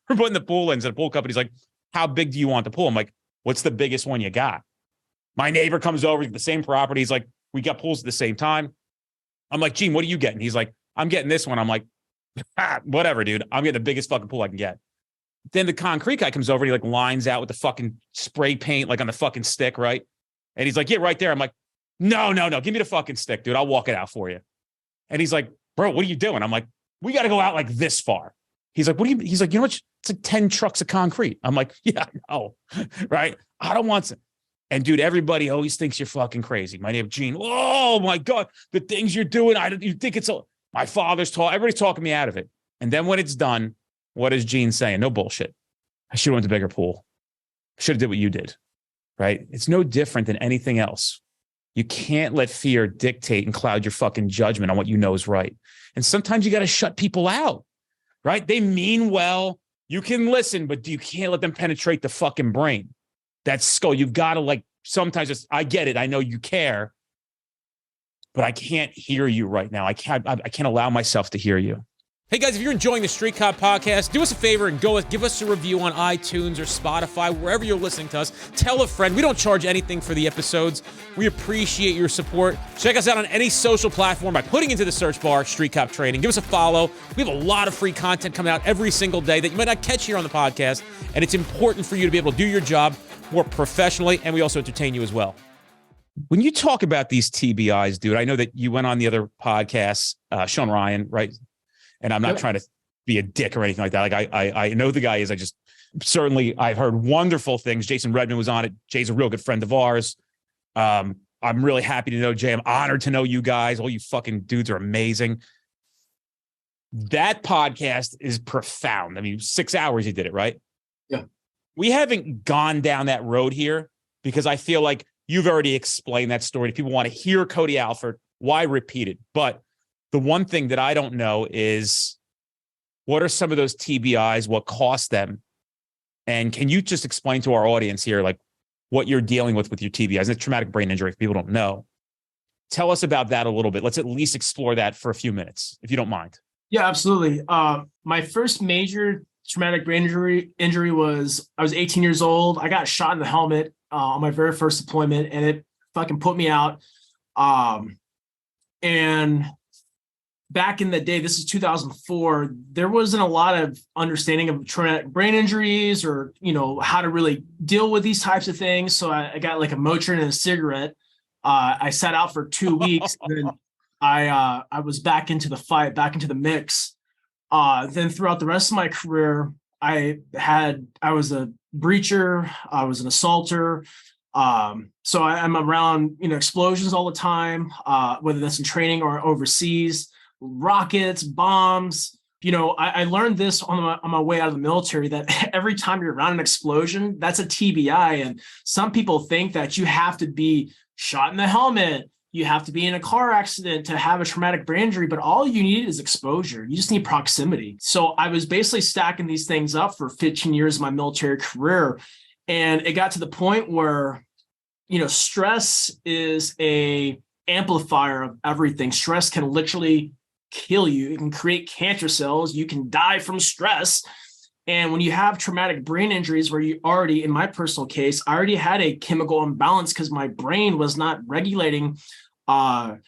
we're putting the pool in. So the pool company's like, how big do you want the pool? I'm like, what's the biggest one you got? My neighbor comes over to the same property. He's like, we got pools at the same time. I'm like, Gene, what are you getting? He's like, I'm getting this one. I'm like, whatever, dude. I'm getting the biggest fucking pool I can get. Then the concrete guy comes over and he like lines out with the fucking spray paint, like on the fucking stick, right? And he's like, yeah, right there. I'm like, no. Give me the fucking stick, dude. I'll walk it out for you. And he's like, bro, what are you doing? I'm like, we got to go out like this far. He's like, he's like, you know what? It's like 10 trucks of concrete. I'm like, yeah, I know. Right. I don't want to. And dude, everybody always thinks you're fucking crazy. My name is Gene. Oh my God, the things you're doing. You think it's my father's talking. Everybody's talking me out of it. And then when it's done, what is Gene saying? No bullshit. I should have went to bigger pool. I should have did what you did. Right. It's no different than anything else. You can't let fear dictate and cloud your fucking judgment on what you know is right. And sometimes you got to shut people out. Right. They mean well. You can listen, but you can't let them penetrate the fucking brain. That skull, you've got to like, sometimes I get it. I know you care, but I can't hear you right now. I can't allow myself to hear you. Hey guys, if you're enjoying the Street Cop podcast, do us a favor and give us a review on iTunes or Spotify, wherever you're listening to us. Tell a friend. We don't charge anything for the episodes. We appreciate your support. Check us out on any social platform by putting into the search bar Street Cop Training. Give us a follow. We have a lot of free content coming out every single day that you might not catch here on the podcast, and it's important for you to be able to do your job more professionally, and we also entertain you as well. When you talk about these TBIs, dude, I know that you went on the other podcasts, Sean Ryan, right? And I'm not trying to be a dick or anything like that. Like I know the guy is. certainly I've heard wonderful things. Jason Redman was on it. Jay's a real good friend of ours. I'm really happy to know Jay. I'm honored to know you guys. All you fucking dudes are amazing. That podcast is profound. I mean, 6 hours he did it, right? Yeah. We haven't gone down that road here because I feel like you've already explained that story. If people want to hear Cody Alford, why repeat it? But the one thing that I don't know is what are some of those TBIs, what cost them? And can you just explain to our audience here, like what you're dealing with your TBIs? And it's traumatic brain injury, if people don't know. Tell us about that a little bit. Let's at least explore that for a few minutes, if you don't mind. Yeah, absolutely. My first major traumatic brain injury was I was 18 years old. I got shot in the helmet on my very first deployment, and it fucking put me out. And back in the day, this is 2004, there wasn't a lot of understanding of traumatic brain injuries or, how to really deal with these types of things. So I got like a Motrin and a cigarette. I sat out for 2 weeks. And then I was back into the fight, back into the mix. Then throughout the rest of my career, I was a breacher, I was an assaulter. So I'm around, explosions all the time, whether that's in training or overseas, rockets, bombs. I learned this on my way out of the military that every time you're around an explosion, that's a TBI. And some people think that you have to be shot in the helmet, you have to be in a car accident to have a traumatic brain injury, but all you need is exposure. You just need proximity. So I was basically stacking these things up for 15 years of my military career. And it got to the point where, stress is a amplifier of everything. Stress can literally kill you. It can create cancer cells. You can die from stress. And when you have traumatic brain injuries where you already, in my personal case, I already had a chemical imbalance because my brain was not regulating hormones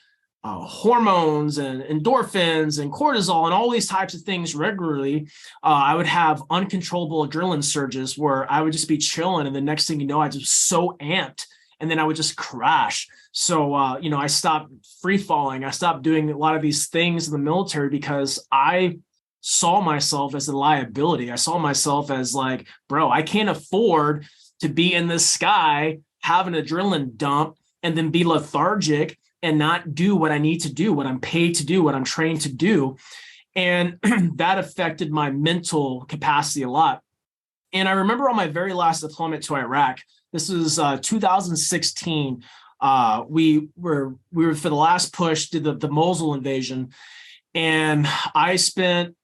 and endorphins and cortisol and all these types of things regularly. I would have uncontrollable adrenaline surges where I would just be chilling. And the next thing you know, I just so amped and then I would just crash. So, I stopped free falling. I stopped doing a lot of these things in the military because I saw myself as a liability. I saw myself as like, bro, I can't afford to be in the sky, have an adrenaline dump, and then be lethargic and not do what I need to do, what I'm paid to do, what I'm trained to do. And that affected my mental capacity a lot. And I remember on my very last deployment to Iraq, this was 2016. We were for the last push, did the Mosul invasion. And I spent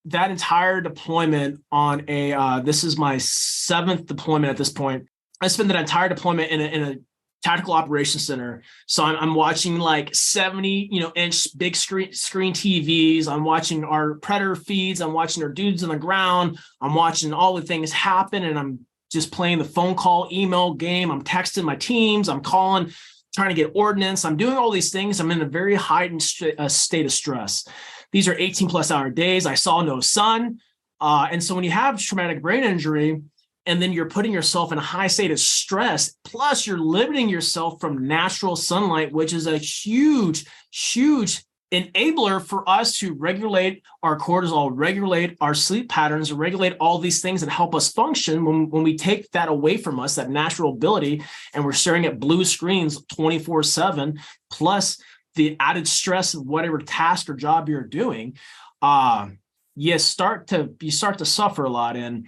that entire deployment on this is my 7th deployment at this point. I spent that entire deployment in a tactical operations center. So I'm watching like 70, inch big screen TVs. I'm watching our predator feeds. I'm watching our dudes on the ground. I'm watching all the things happen. And I'm just playing the phone call, email game. I'm texting my teams. I'm calling, trying to get ordnance. I'm doing all these things. I'm in a very heightened state of stress. These are 18+ hour days. I saw no sun. And so when you have traumatic brain injury, and then you're putting yourself in a high state of stress, plus you're limiting yourself from natural sunlight, which is a huge, huge enabler for us to regulate our cortisol, regulate our sleep patterns, regulate all these things that help us function. When we take that away from us, that natural ability, and we're staring at blue screens 24/7, plus the added stress of whatever task or job you're doing, you start to suffer a lot. And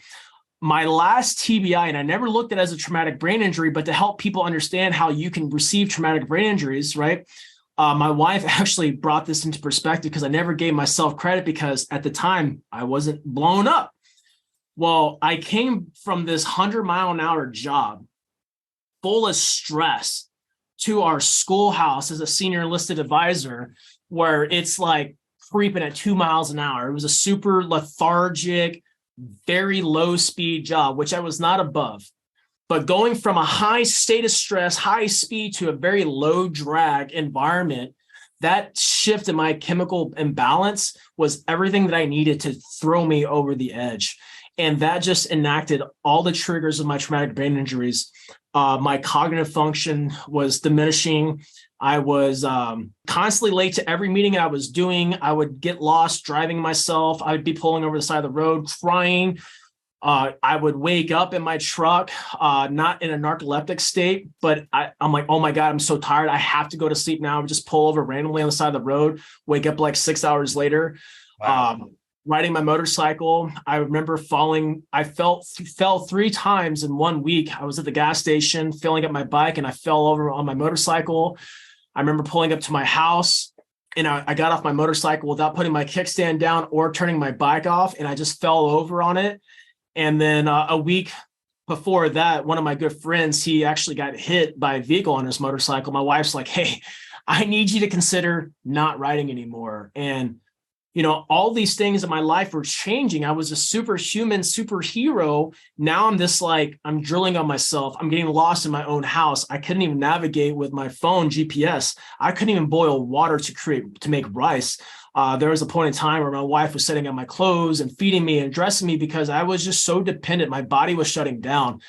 my last TBI, and I never looked at it as a traumatic brain injury, but to help people understand how you can receive traumatic brain injuries, right? My wife actually brought this into perspective because I never gave myself credit because at the time I wasn't blown up. Well, I came from this 100-mile-an-hour job full of stress to our schoolhouse as a senior enlisted advisor, where it's like creeping at 2 miles an hour. It was a super lethargic, very low speed job, which I was not above. But going from a high state of stress, high speed to a very low drag environment, that shift in my chemical imbalance was everything that I needed to throw me over the edge. And that just enacted all the triggers of my traumatic brain injuries. My cognitive function was diminishing. I was constantly late to every meeting I was doing. I would get lost driving myself. I would be pulling over the side of the road, crying, I would wake up in my truck, not in a narcoleptic state, but I'm like, oh my God, I'm so tired. I have to go to sleep now. I would just pull over randomly on the side of the road, wake up like 6 hours later. Wow. Riding my motorcycle. I remember falling. I fell 3 times in 1 week. I was at the gas station filling up my bike and I fell over on my motorcycle. I remember pulling up to my house and I got off my motorcycle without putting my kickstand down or turning my bike off. And I just fell over on it. And then a week before that, one of my good friends, he actually got hit by a vehicle on his motorcycle. My wife's like, hey, I need you to consider not riding anymore. And all these things in my life were changing. I was a superhuman superhero. Now I'm this I'm drilling on myself. I'm getting lost in my own house. I couldn't even navigate with my phone GPS. I couldn't even boil water to make rice. There was a point in time where my wife was setting up my clothes and feeding me and dressing me because I was just so dependent. My body was shutting down.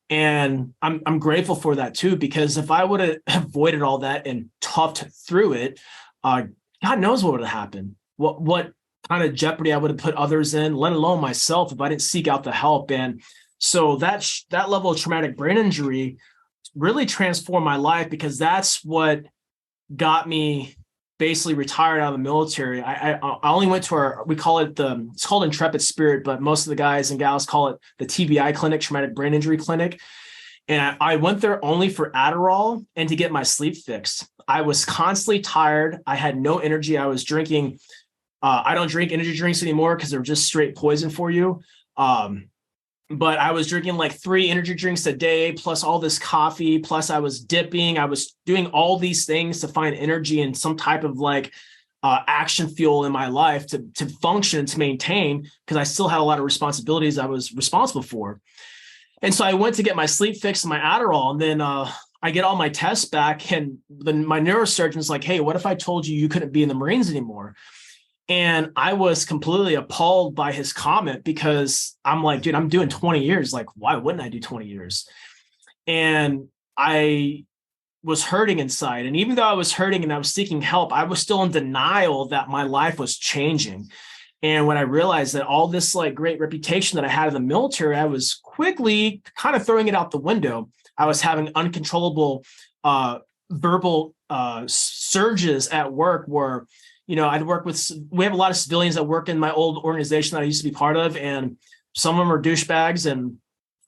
And I'm grateful for that too, because if I would have avoided all that and toughed through it, God knows what would have happened. What kind of jeopardy I would have put others in, let alone myself, if I didn't seek out the help. And so that level of traumatic brain injury really transformed my life, because that's what got me basically retired out of the military. I only went to we call it it's called Intrepid Spirit, but most of the guys and gals call it the TBI clinic, traumatic brain injury clinic. And I went there only for Adderall and to get my sleep fixed. I was constantly tired. I had no energy. I was drinking. I don't drink energy drinks anymore because they're just straight poison for you. But I was drinking like 3 energy drinks a day, plus all this coffee, plus I was dipping. I was doing all these things to find energy and some type of action fuel in my life to function, to maintain, because I still had a lot of responsibilities I was responsible for. And so I went to get my sleep fixed and my Adderall, and then I get all my tests back, and then my neurosurgeon's like, hey, what if I told you couldn't be in the Marines anymore? And I was completely appalled by his comment, because I'm like, dude, I'm doing 20 years. Like, why wouldn't I do 20 years? And I was hurting inside. And even though I was hurting and I was seeking help, I was still in denial that my life was changing. And when I realized that all this great reputation that I had in the military, I was quickly kind of throwing it out the window. I was having uncontrollable verbal surges at work where, I'd work we have a lot of civilians that work in my old organization that I used to be part of, and some of them are douchebags, and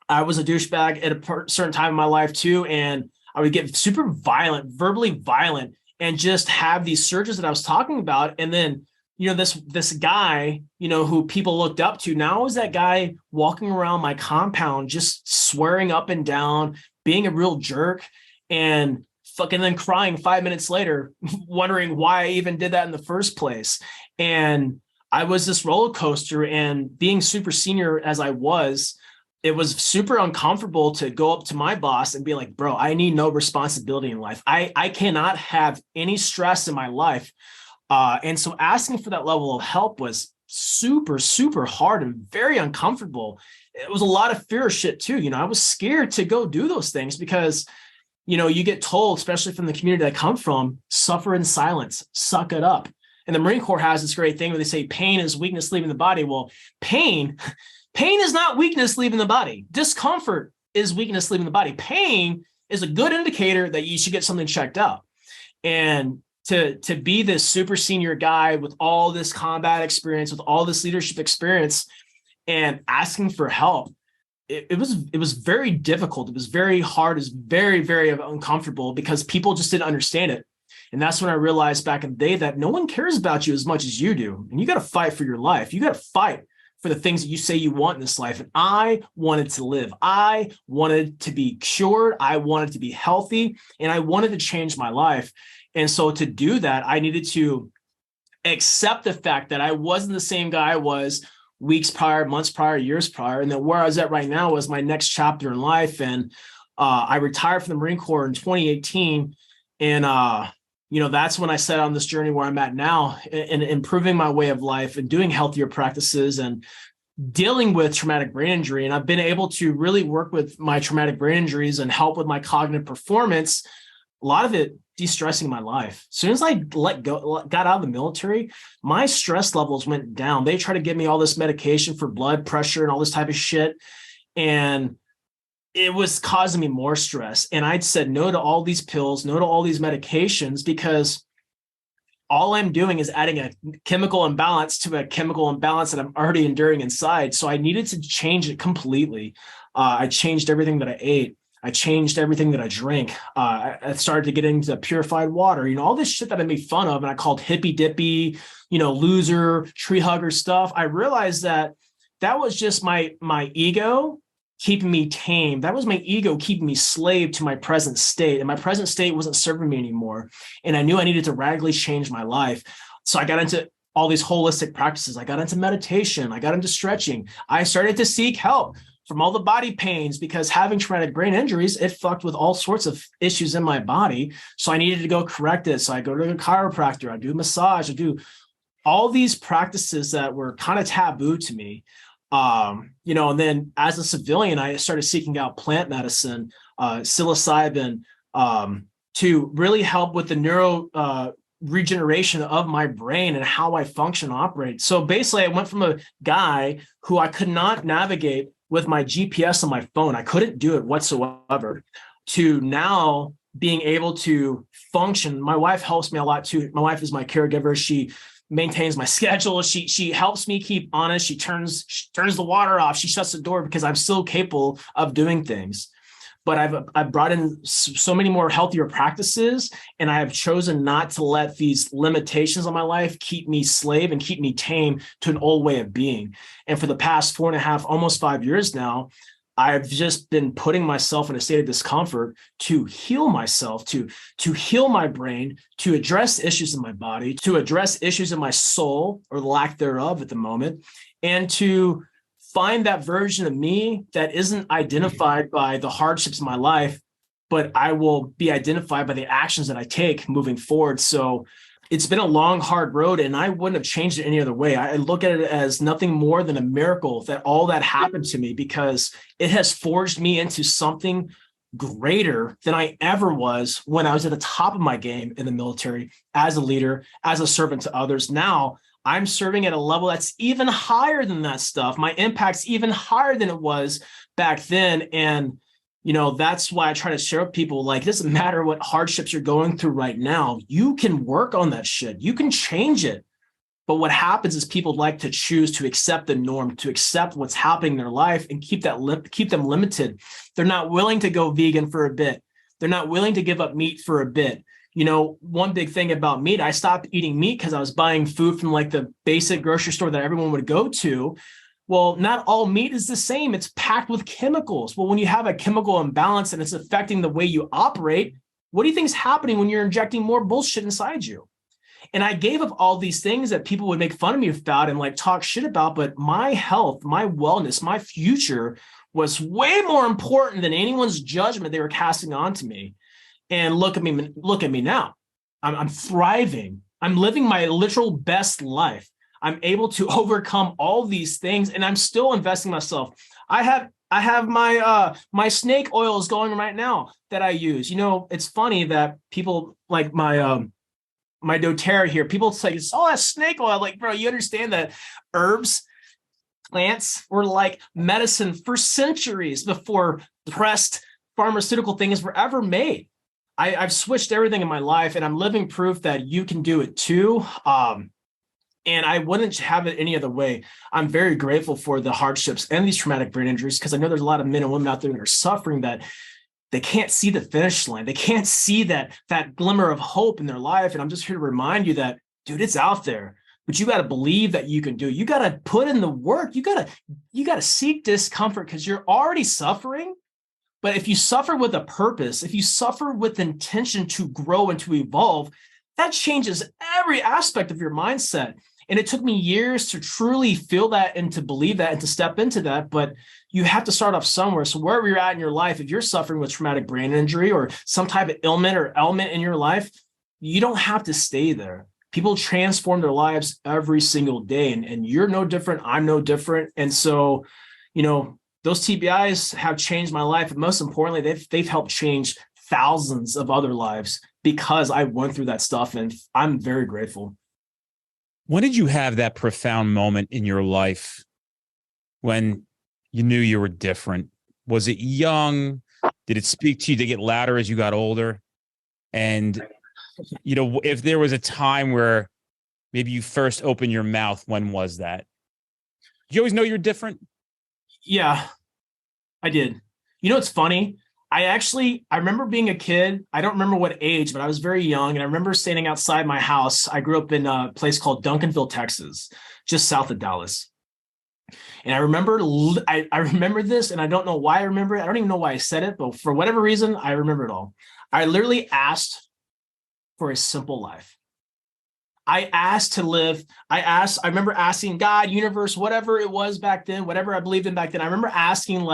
I was a douchebag at a certain time in my life too. And I would get super violent, verbally violent, and just have these surges that I was talking about. And then, this guy, who people looked up to, now is that guy walking around my compound, just swearing up and down, being a real jerk, and fucking then crying 5 minutes later, wondering why I even did that in the first place. And I was this roller coaster, and being super senior as I was, it was super uncomfortable to go up to my boss and be like, bro, I need no responsibility in life. I cannot have any stress in my life. And so asking for that level of help was super, super hard and very uncomfortable. It was a lot of fear shit too. I was scared to go do those things because, you get told, especially from the community that I come from, suffer in silence, suck it up. And the Marine Corps has this great thing where they say pain is weakness leaving the body. Well, pain is not weakness leaving the body. Discomfort is weakness leaving the body. Pain is a good indicator that you should get something checked out. And to be this super senior guy with all this combat experience, with all this leadership experience, and asking for help, it was very difficult. It was very hard. It was very, very uncomfortable because people just didn't understand it. And that's when I realized back in the day that no one cares about you as much as you do. And you got to fight for your life. You got to fight for the things that you say you want in this life. And I wanted to live. I wanted to be cured. I wanted to be healthy. And I wanted to change my life. And so to do that, I needed to accept the fact that I wasn't the same guy I was weeks prior, months prior, years prior. And then where I was at right now was my next chapter in life. And I retired from the Marine Corps in 2018. And, that's when I set on this journey where I'm at now, and improving my way of life and doing healthier practices and dealing with traumatic brain injury. And I've been able to really work with my traumatic brain injuries and help with my cognitive performance a lot of it de-stressing my life. As soon as I got out of the military, my stress levels went down. They tried to give me all this medication for blood pressure and all this type of shit. And it was causing me more stress. And I'd said no to all these pills, no to all these medications, because all I'm doing is adding a chemical imbalance to a chemical imbalance that I'm already enduring inside. So I needed to change it completely. I changed everything that I ate. I changed everything that I drank. I started to get into purified water, all this shit that I made fun of and I called hippy dippy, loser, tree hugger stuff. I realized that was just my ego keeping me tame. That was my ego keeping me slave to my present state. And my present state wasn't serving me anymore. And I knew I needed to radically change my life. So I got into all these holistic practices. I got into meditation. I got into stretching. I started to seek help from all the body pains, because having traumatic brain injuries, it fucked with all sorts of issues in my body. So I needed to go correct it. So I go to a chiropractor, I do massage, I do all these practices that were kind of taboo to me. And then as a civilian, I started seeking out plant medicine, psilocybin, to really help with the neuro regeneration of my brain and how I function and operate. So basically I went from a guy who I could not navigate with my GPS on my phone, I couldn't do it whatsoever, to now being able to function. My wife helps me a lot too. My wife is my caregiver. She maintains my schedule. She helps me keep honest. She turns the water off. She shuts the door because I'm still capable of doing things. But I've brought in so many more healthier practices, and I have chosen not to let these limitations on my life keep me slave and keep me tame to an old way of being. And for the past 4.5, almost 5 years now, I've just been putting myself in a state of discomfort to heal myself, to heal my brain, to address issues in my body, to address issues in my soul or the lack thereof at the moment, and to find that version of me that isn't identified by the hardships of my life, but I will be identified by the actions that I take moving forward. So it's been a long, hard road, and I wouldn't have changed it any other way. I look at it as nothing more than a miracle that all that happened to me, because it has forged me into something greater than I ever was when I was at the top of my game in the military, as a leader, as a servant to others. Now I'm serving at a level that's even higher than that stuff. My impact's even higher than it was back then. And, that's why I try to share with people, like, it doesn't matter what hardships you're going through right now. You can work on that shit. You can change it. But what happens is people like to choose to accept the norm, to accept what's happening in their life and keep them limited. They're not willing to go vegan for a bit. They're not willing to give up meat for a bit. One big thing about meat, I stopped eating meat because I was buying food from like the basic grocery store that everyone would go to. Well, not all meat is the same. It's packed with chemicals. Well, when you have a chemical imbalance and it's affecting the way you operate, what do you think is happening when you're injecting more bullshit inside you? And I gave up all these things that people would make fun of me about and like talk shit about, but my health, my wellness, my future was way more important than anyone's judgment they were casting onto me. And look at me now. I'm thriving. I'm living my literal best life. I'm able to overcome all these things, and I'm still investing in myself. I have my snake oils going right now that I use. It's funny that people like my doTERRA here. People say, "Oh, that's snake oil." Like, bro, you understand that herbs, plants were like medicine for centuries before pressed pharmaceutical things were ever made. I've switched everything in my life, and I'm living proof that you can do it too. And I wouldn't have it any other way. I'm very grateful for the hardships and these traumatic brain injuries, because I know there's a lot of men and women out there that are suffering that they can't see the finish line. They can't see that glimmer of hope in their life. And I'm just here to remind you that, dude, it's out there. But you got to believe that you can do it. You got to put in the work. You got to seek discomfort, because you're already suffering. But if you suffer with a purpose, if you suffer with intention to grow and to evolve, that changes every aspect of your mindset. And it took me years to truly feel that and to believe that and to step into that. But you have to start off somewhere. So wherever you're at in your life, if you're suffering with traumatic brain injury or some type of ailment or element in your life, you don't have to stay there. People transform their lives every single day. And you're no different. I'm no different. And so, those TBIs have changed my life. And most importantly, they've helped change thousands of other lives because I went through that stuff. And I'm very grateful. When did you have that profound moment in your life when you knew you were different? Was it young? Did it speak to you? Did it get louder as you got older? And, if there was a time where maybe you first opened your mouth, when was that? Did you always know you're different? Yeah, I did. It's funny. I remember being a kid. I don't remember what age, but I was very young. And I remember standing outside my house. I grew up in a place called Duncanville, Texas, just south of Dallas. And I remember this, and I don't know why I remember it. I don't even know why I said it, but for whatever reason, I remember it all. I literally asked for a simple life. I asked to live. I remember asking God, universe, whatever it was back then, whatever I believed in back then. I remember asking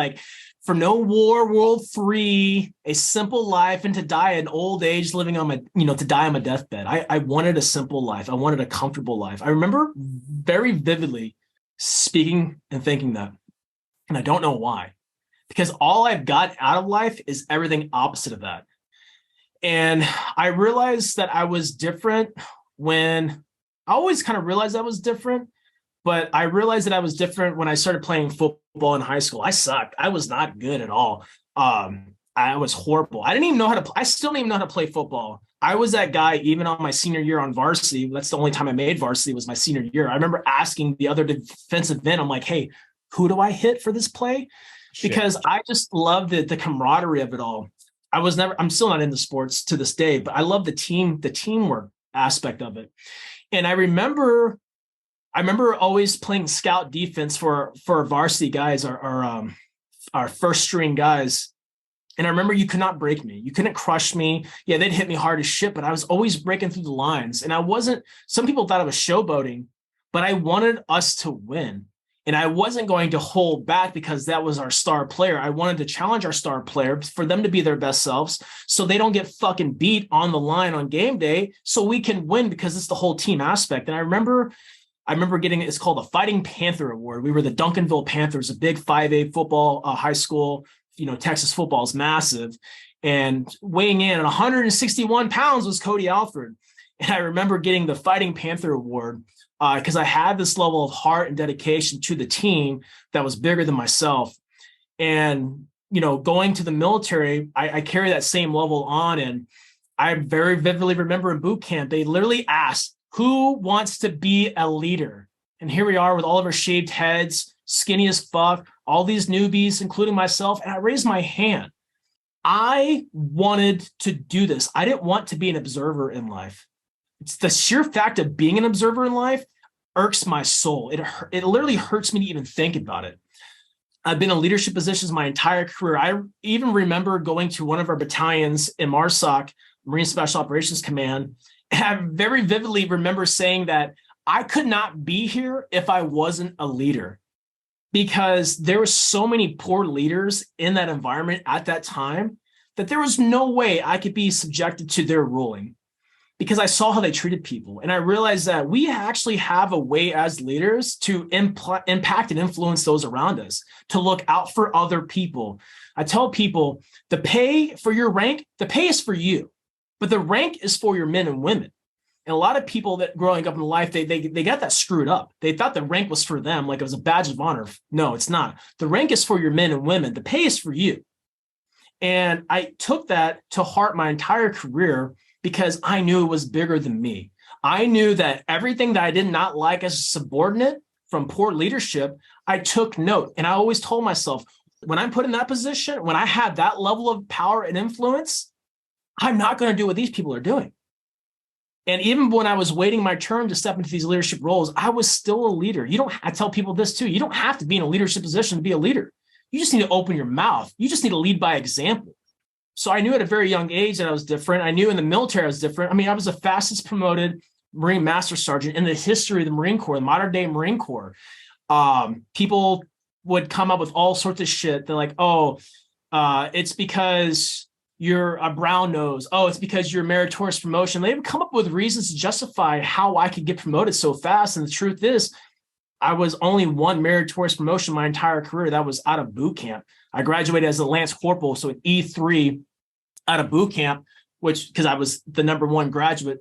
for no war, World III, a simple life, and to die at an old age, living on to die on my deathbed. I wanted a simple life. I wanted a comfortable life. I remember very vividly speaking and thinking that, and I don't know why, because all I've got out of life is everything opposite of that. And I realized that I was different when I always kind of realized I was different, but I realized that I was different when I started playing football in high school. I sucked. I was not good at all. I was horrible. I still didn't even know how to play football. I was that guy even on my senior year on varsity. That's the only time I made varsity was my senior year. I remember asking the other defensive end, I'm like, hey, who do I hit for this play? Because I just loved the camaraderie of it all. I'm still not into sports to this day, but I love the teamwork aspect of it. And I remember always playing scout defense for varsity guys, our first string guys. And I remember you could not break me. You couldn't crush me. Yeah, they'd hit me hard as shit, but I was always breaking through the lines. And some people thought I was showboating, but I wanted us to win. And I wasn't going to hold back because that was our star player. I wanted to challenge our star player for them to be their best selves so they don't get fucking beat on the line on game day so we can win because it's the whole team aspect. And I remember getting, it's called the Fighting Panther Award. We were the Duncanville Panthers, a big 5A football high school. Texas football is massive. And weighing in at 161 pounds was Cody Alford. And I remember getting the Fighting Panther Award because I had this level of heart and dedication to the team that was bigger than myself. And, going to the military, I carry that same level on. And I very vividly remember in boot camp, they literally asked, who wants to be a leader? And here we are with all of our shaved heads, skinny as fuck, all these newbies, including myself. And I raised my hand. I wanted to do this. I didn't want to be an observer in life. It's the sheer fact of being an observer in life irks my soul. It literally hurts me to even think about it. I've been in leadership positions my entire career. I even remember going to one of our battalions in MARSOC, Marine Special Operations Command. And I very vividly remember saying that I could not be here if I wasn't a leader, because there were so many poor leaders in that environment at that time that there was no way I could be subjected to their ruling, because I saw how they treated people. And I realized that we actually have a way as leaders to impact and influence those around us, to look out for other people. I tell people the pay for your rank, the pay is for you, but the rank is for your men and women. And a lot of people that growing up in life, they got that screwed up. They thought the rank was for them, like it was a badge of honor. No, it's not. The rank is for your men and women. The pay is for you. And I took that to heart my entire career because I knew it was bigger than me. I knew that everything that I did not like as a subordinate from poor leadership, I took note. And I always told myself, when I'm put in that position, when I have that level of power and influence, I'm not going to do what these people are doing. And even when I was waiting my turn to step into these leadership roles, I was still a leader. I tell people this too. You don't have to be in a leadership position to be a leader. You just need to open your mouth. You just need to lead by example. So I knew at a very young age that I was different. I knew in the military I was different. I mean, I was the fastest promoted Marine Master Sergeant in the history of the Marine Corps, the modern day Marine Corps. People would come up with all sorts of shit. They're like, it's because you're a brown nose. Oh, it's because you're a meritorious promotion. They would come up with reasons to justify how I could get promoted so fast. And the truth is, I was only one meritorious promotion my entire career. That was out of boot camp. I graduated as a Lance Corporal, so an E3 out of boot camp, which because I was the #1 graduate.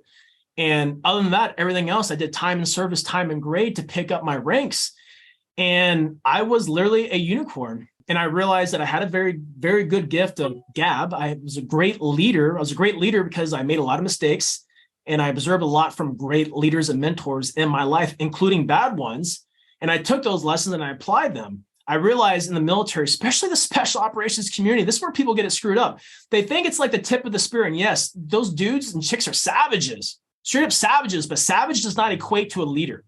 And other than that, everything else, I did time and service, time and grade to pick up my ranks. And I was literally a unicorn. And I realized that I had a very, very good gift of gab. I was a great leader. I was a great leader because I made a lot of mistakes and I observed a lot from great leaders and mentors in my life, including bad ones. And I took those lessons and I applied them. I realized in the military, especially the special operations community, this is where people get it screwed up. They think it's like the tip of the spear. And yes, those dudes and chicks are savages, straight up savages, but savage does not equate to a leader.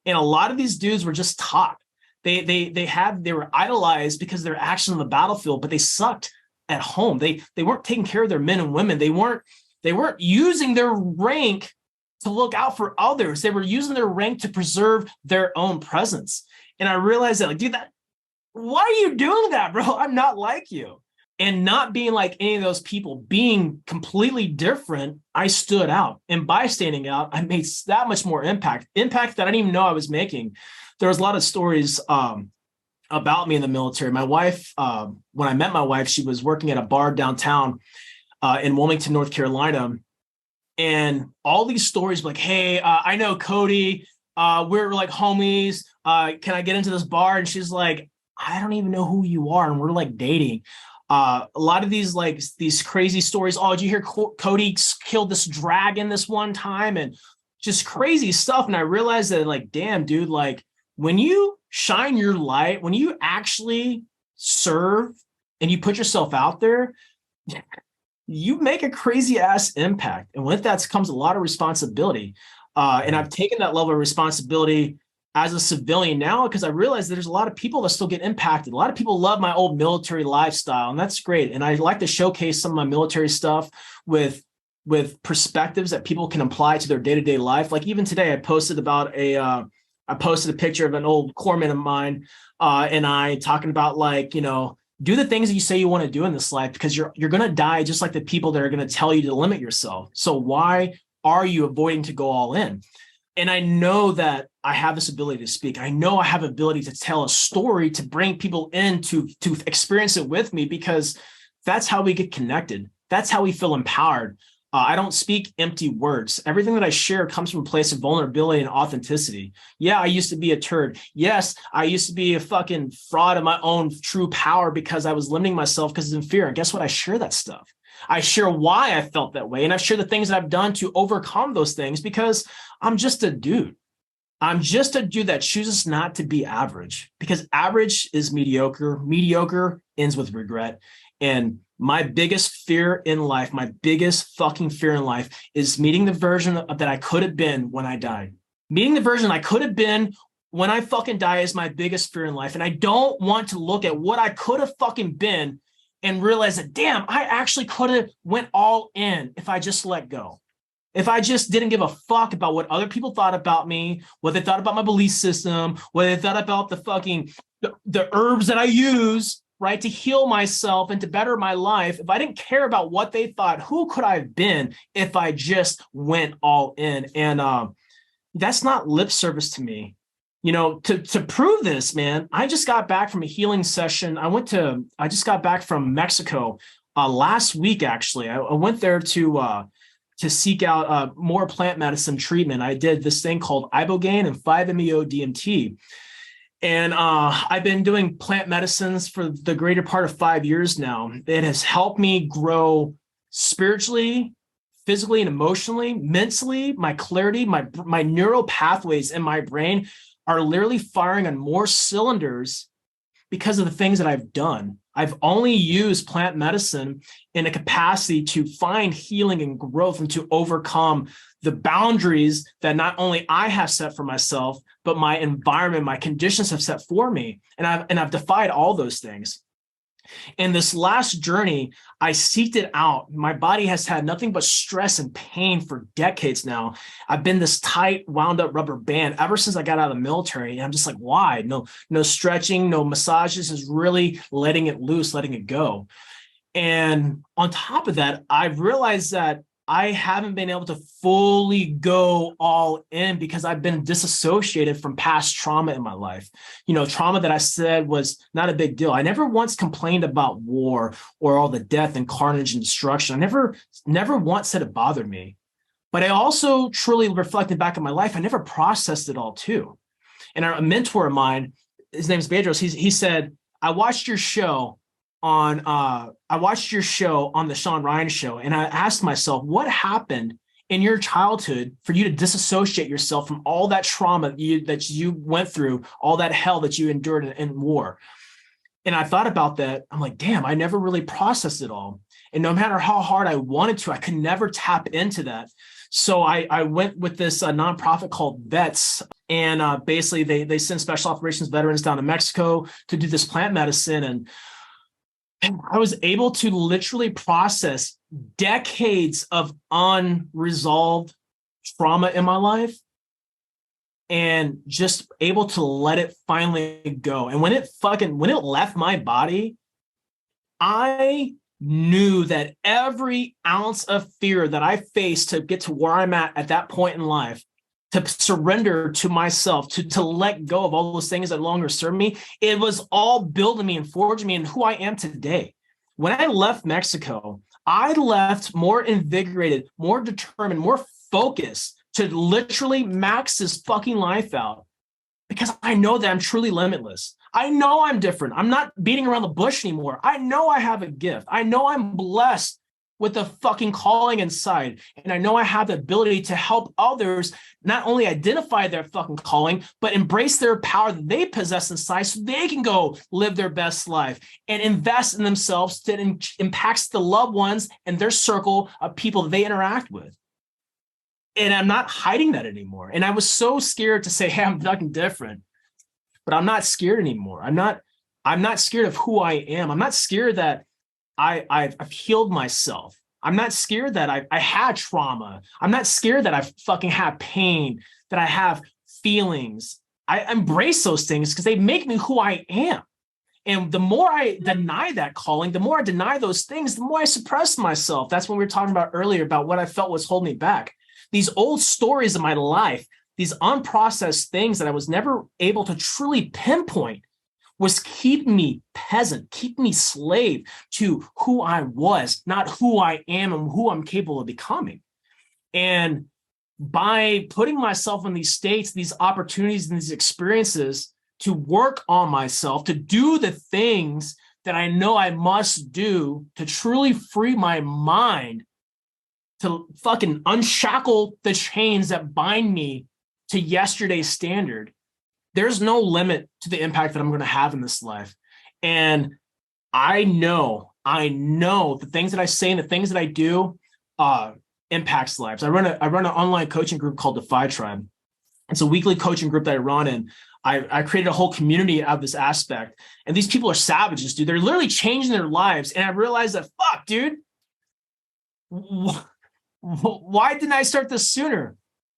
And a lot of these dudes were just taught. They were idolized because of their action on the battlefield, but they sucked at home. They weren't taking care of their men and women. They weren't using their rank to look out for others. They were using their rank to preserve their own presence. And I realized that, like, dude, why are you doing that, bro? I'm not like you. And not being like any of those people, being completely different, I stood out. And by standing out, I made that much more impact that I didn't even know I was making. There was a lot of stories about me in the military. My wife, when I met my wife, she was working at a bar downtown in Wilmington, North Carolina. And all these stories like, hey, I know Cody. We're like homies. Can I get into this bar? And she's like, I don't even know who you are. And we're like dating. A lot of these crazy stories. Oh, did you hear Cody killed this dragon this one time? And just crazy stuff. And I realized that, like, damn, dude, like, when you shine your light, when you actually serve and you put yourself out there, you make a crazy ass impact. And with that comes a lot of responsibility. And I've taken that level of responsibility as a civilian now, because I realize that there's a lot of people that still get impacted. A lot of people love my old military lifestyle, and that's great. And I like to showcase some of my military stuff with perspectives that people can apply to their day-to-day life. Like even today, I posted a picture of an old corpsman of mine, and I talking about, like, you know, do the things that you say you want to do in this life, because you're going to die just like the people that are going to tell you to limit yourself. So why are you avoiding to go all in? And I know that I have this ability to speak. I know I have ability to tell a story, to bring people in to experience it with me, because that's how we get connected. That's how we feel empowered. I don't speak empty words. Everything that I share comes from a place of vulnerability and authenticity. Yeah, I used to be a turd. Yes, I used to be a fucking fraud of my own true power because I was limiting myself because of fear. And guess what? I share that stuff. I share why I felt that way. And I share the things that I've done to overcome those things, because I'm just a dude. I'm just a dude that chooses not to be average, because average is mediocre. Mediocre ends with regret. And my biggest fear in life, my biggest fucking fear in life, is meeting the version that I could have been when I died. Meeting the version I could have been when I fucking die is my biggest fear in life. And I don't want to look at what I could have fucking been and realize that, damn, I actually could have went all in if I just let go. If I just didn't give a fuck about what other people thought about me, what they thought about my belief system, what they thought about the herbs that I use, right, to heal myself and to better my life. If I didn't care about what they thought, who could I have been if I just went all in? And that's not lip service to me. You know, to prove this, man, I just got back from a healing session. I just got back from Mexico last week, actually. I went there to seek out more plant medicine treatment. I did this thing called ibogaine and 5-MeO-DMT. And I've been doing plant medicines for the greater part of 5 years now. It has helped me grow spiritually, physically, and emotionally, mentally. My clarity, my neural pathways in my brain are literally firing on more cylinders because of the things that I've done. I've only used plant medicine in a capacity to find healing and growth and to overcome the boundaries that not only I have set for myself, but my environment, my conditions have set for me. And I've defied all those things. In this last journey, I seeked it out. My body has had nothing but stress and pain for decades now. I've been this tight, wound up rubber band ever since I got out of the military. And I'm just like, why? No stretching, no massages, is really letting it loose, letting it go. And on top of that, I've realized that I haven't been able to fully go all in because I've been disassociated from past trauma in my life. Trauma that I said was not a big deal. I never once complained about war or all the death and carnage and destruction. I never once said it bothered me. But I also truly reflected back on my life. I never processed it all too. And a mentor of mine, his name's Bedros, he said, I watched your show on the Sean Ryan show, and I asked myself, what happened in your childhood for you to disassociate yourself from all that trauma that you went through, all that hell that you endured in war? And I thought about that. I'm like, damn, I never really processed it all. And no matter how hard I wanted to, I could never tap into that. So I went with this nonprofit called Vets, and basically they send special operations veterans down to Mexico to do this plant medicine. And I was able to literally process decades of unresolved trauma in my life and just able to let it finally go. And when it left my body, I knew that every ounce of fear that I faced to get to where I'm at that point in life, to surrender to myself, to let go of all those things that no longer serve me, it was all building me and forging me in who I am today. When I left Mexico, I left more invigorated, more determined, more focused to literally max this fucking life out, because I know that I'm truly limitless. I know I'm different. I'm not beating around the bush anymore. I know I have a gift. I know I'm blessed with a fucking calling inside. And I know I have the ability to help others not only identify their fucking calling, but embrace their power that they possess inside so they can go live their best life and invest in themselves that impacts the loved ones and their circle of people that they interact with. And I'm not hiding that anymore. And I was so scared to say, hey, I'm fucking different. But I'm not scared anymore. I'm not scared of who I am. I'm not scared that I've healed myself. I'm not scared that I had trauma. I'm not scared that I fucking have pain, that I have feelings. I embrace those things because they make me who I am. And the more I deny that calling, the more I deny those things, the more I suppress myself. That's what we were talking about earlier about what I felt was holding me back. These old stories of my life, these unprocessed things that I was never able to truly pinpoint, was keeping me peasant, keeping me slave to who I was, not who I am and who I'm capable of becoming. And by putting myself in these states, these opportunities, and these experiences to work on myself, to do the things that I know I must do to truly free my mind, to fucking unshackle the chains that bind me to yesterday's standard, there's no limit to the impact that I'm going to have in this life. And I know the things that I say and the things that I do impacts lives. I run an online coaching group called Defy Tribe. It's a weekly coaching group that I run, and I created a whole community out of this aspect. And these people are savages, dude. They're literally changing their lives. And I realized that, fuck, dude, why didn't I start this sooner?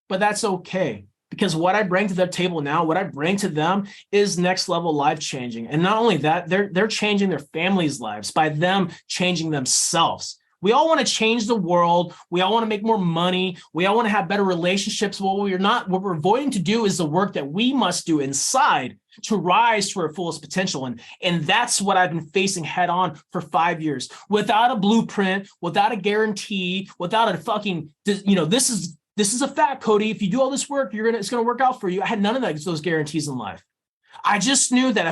But that's okay. Because what I bring to the table now, what I bring to them is next level life changing. And not only that, they're changing their families' lives by them changing themselves. We all want to change the world. We all want to make more money. We all want to have better relationships. What we're avoiding to do is the work that we must do inside to rise to our fullest potential. And that's what I've been facing head on for 5 years, without a blueprint, without a guarantee, without a fucking, this is a fact, Cody. If you do all this work, it's going to work out for you. I had none of those guarantees in life. I just knew that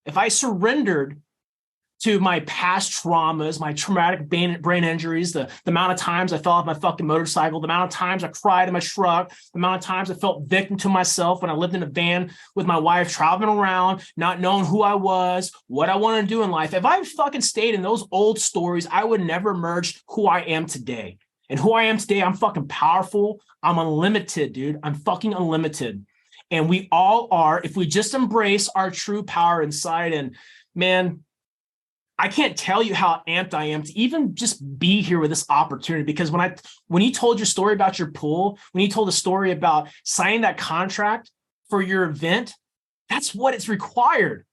if I surrendered to my past traumas, my traumatic brain injuries, the amount of times I fell off my fucking motorcycle, the amount of times I cried in my truck, the amount of times I felt victim to myself when I lived in a van with my wife, traveling around, not knowing who I was, what I wanted to do in life. If I fucking stayed in those old stories, I would never merge who I am today. And who I am today, I'm fucking powerful. I'm unlimited, dude. I'm fucking unlimited. And we all are, if we just embrace our true power inside. And man, I can't tell you how amped I am to even just be here with this opportunity. Because when you told your story about your pool, when you told a story about signing that contract for your event, that's what it's required.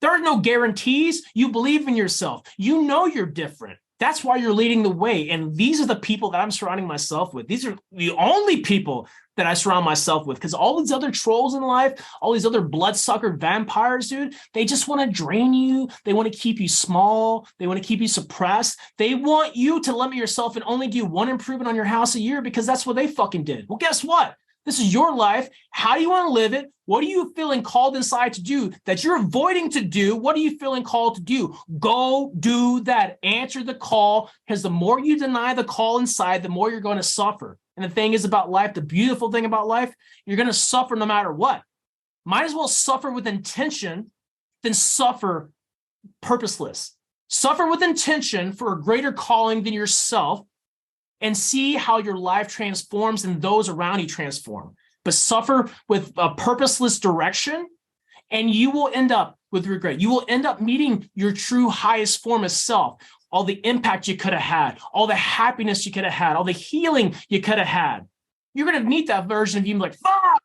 There are no guarantees. You believe in yourself. You know you're different. That's why you're leading the way. And these are the people that I'm surrounding myself with. These are the only people that I surround myself with, because all these other trolls in life, all these other bloodsucker vampires, dude, they just want to drain you. They want to keep you small. They want to keep you suppressed. They want you to limit yourself and only do one improvement on your house a year because that's what they fucking did. Well, guess what? This is your life. How do you want to live it? What are you feeling called inside to do that you're avoiding to do? What are you feeling called to do? Go do that. Answer the call, because the more you deny the call inside, the more you're going to suffer. And the thing is about life, the beautiful thing about life, you're going to suffer no matter what. Might as well suffer with intention than suffer purposeless. Suffer with intention for a greater calling than yourself, and see how your life transforms and those around you transform. But suffer with a purposeless direction, and you will end up with regret. You will end up meeting your true highest form of self. All the impact you could have had, all the happiness you could have had, all the healing you could have had. You're going to meet that version of you and be like, fuck,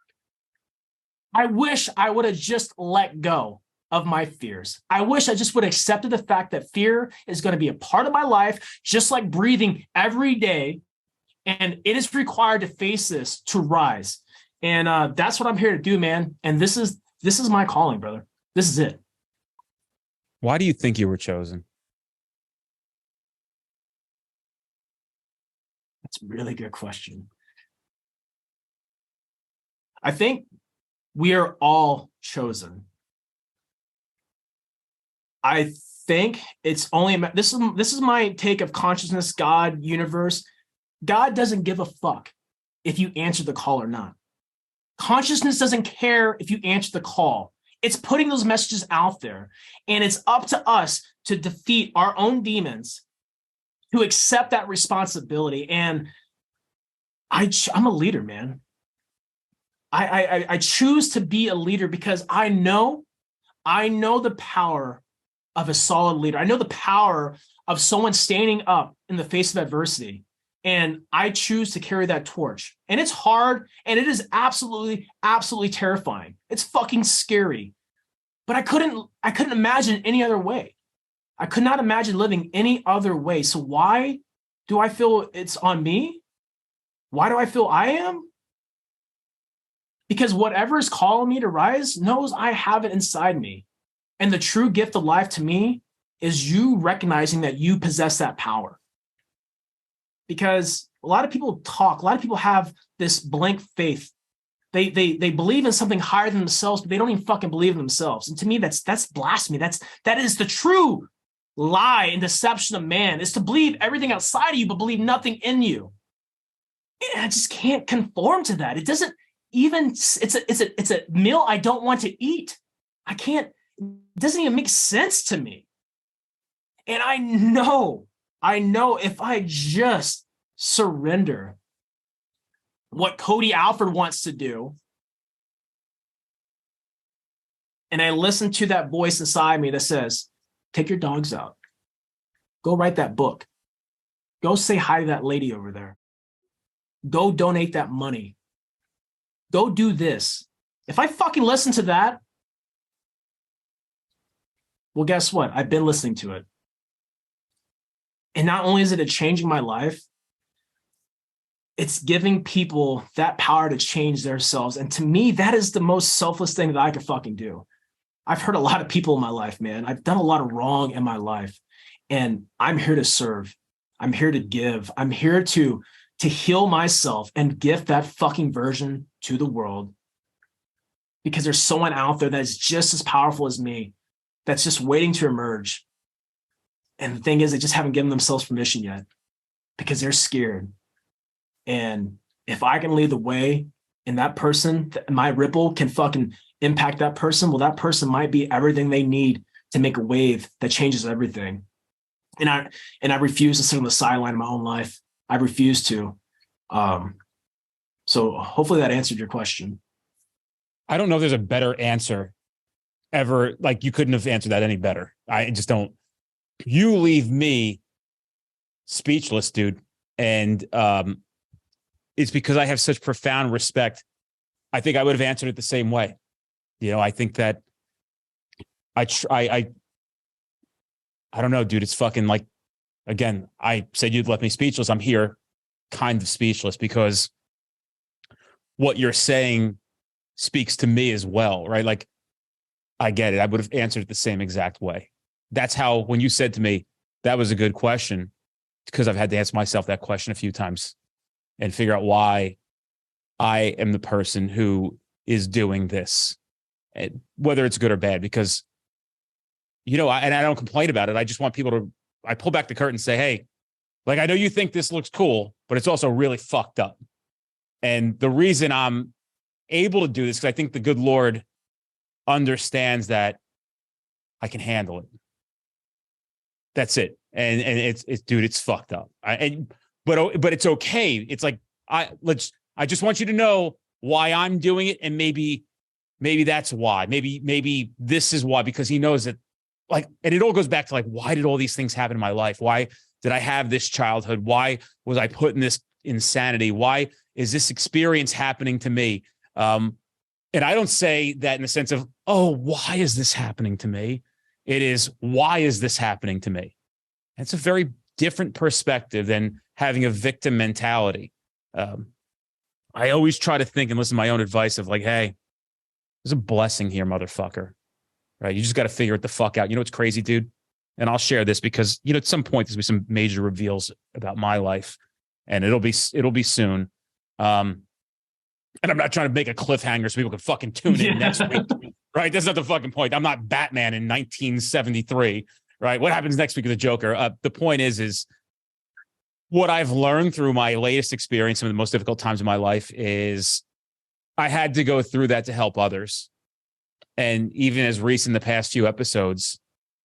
I wish I would have just let go of my fears. I wish I just would have accepted the fact that fear is going to be a part of my life, just like breathing every day. And it is required to face this, to rise. And that's what I'm here to do, man. And this is my calling, brother. This is it. Why do you think you were chosen? That's a really good question. I think we are all chosen. I think it's only, this is my take of consciousness, God, universe. God doesn't give a fuck if you answer the call or not. Consciousness doesn't care if you answer the call. It's putting those messages out there, and it's up to us to defeat our own demons, to accept that responsibility. And I'm a leader, man. I choose to be a leader because I know the power of a solid leader. I know the power of someone standing up in the face of adversity, and I choose to carry that torch. And it's hard, and it is absolutely, absolutely terrifying. It's fucking scary, but I couldn't imagine any other way. I could not imagine living any other way. So why do I feel it's on me? Why do I feel I am? Because whatever is calling me to rise knows I have it inside me. And the true gift of life to me is you recognizing that you possess that power. Because a lot of people talk, a lot of people have this blank faith. They believe in something higher than themselves, but they don't even fucking believe in themselves. And to me, that's blasphemy. That is the true lie and deception of man, is to believe everything outside of you, but believe nothing in you. And I just can't conform to that. It doesn't even, it's a meal I don't want to eat. I can't. It doesn't even make sense to me. And I know if I just surrender what Cody Alford wants to do, and I listen to that voice inside me that says, take your dogs out. Go write that book. Go say hi to that lady over there. Go donate that money. Go do this. If I fucking listen to that, well, guess what? I've been listening to it. And not only is it changing my life, it's giving people that power to change themselves. And to me, that is the most selfless thing that I could fucking do. I've hurt a lot of people in my life, man. I've done a lot of wrong in my life. And I'm here to serve. I'm here to give. I'm here to heal myself and gift that fucking version to the world. Because there's someone out there that is just as powerful as me, that's just waiting to emerge. And the thing is, they just haven't given themselves permission yet because they're scared. And if I can lead the way and that person, my ripple can fucking impact that person, well, that person might be everything they need to make a wave that changes everything. And I refuse to sit on the sideline of my own life. I refuse to. So hopefully that answered your question. I don't know if there's a better answer ever. Like, you couldn't have answered that any better. I just don't. You leave me speechless, dude. And it's because I have such profound respect. I think I would have answered it the same way. You know, I think that I don't know, dude. It's fucking like again, I said you'd left me speechless. I'm here kind of speechless because what you're saying speaks to me as well, right? Like, I get it. I would have answered it the same exact way. That's how, when you said to me, that was a good question, because I've had to ask myself that question a few times and figure out why I am the person who is doing this, and whether it's good or bad, because, you know, I don't complain about it. I just want people to, I pull back the curtain and say, hey, like, I know you think this looks cool, but it's also really fucked up. And the reason I'm able to do this, because I think the good Lord understands that I can handle it. That's it. And it's dude, it's fucked up. But it's okay. It's like, I just want you to know why I'm doing it. And maybe that's why. Maybe this is why, because he knows that, like, and it all goes back to, like, why did all these things happen in my life? Why did I have this childhood? Why was I put in this insanity? Why is this experience happening to me? And I don't say that in the sense of, oh, why is this happening to me? It is, why is this happening to me? It's a very different perspective than having a victim mentality. I always try to think and listen to my own advice of, like, hey, there's a blessing here, motherfucker. Right? You just got to figure it the fuck out. You know what's crazy, dude? And I'll share this because, you know, at some point there's going to be some major reveals about my life, and it'll be soon. And I'm not trying to make a cliffhanger so people can fucking tune in next week. Right? That's not the fucking point. I'm not Batman in 1973. Right? What happens next week is the Joker. The point is what I've learned through my latest experience, some of the most difficult times in my life, is I had to go through that to help others. And even as recent, the past few episodes,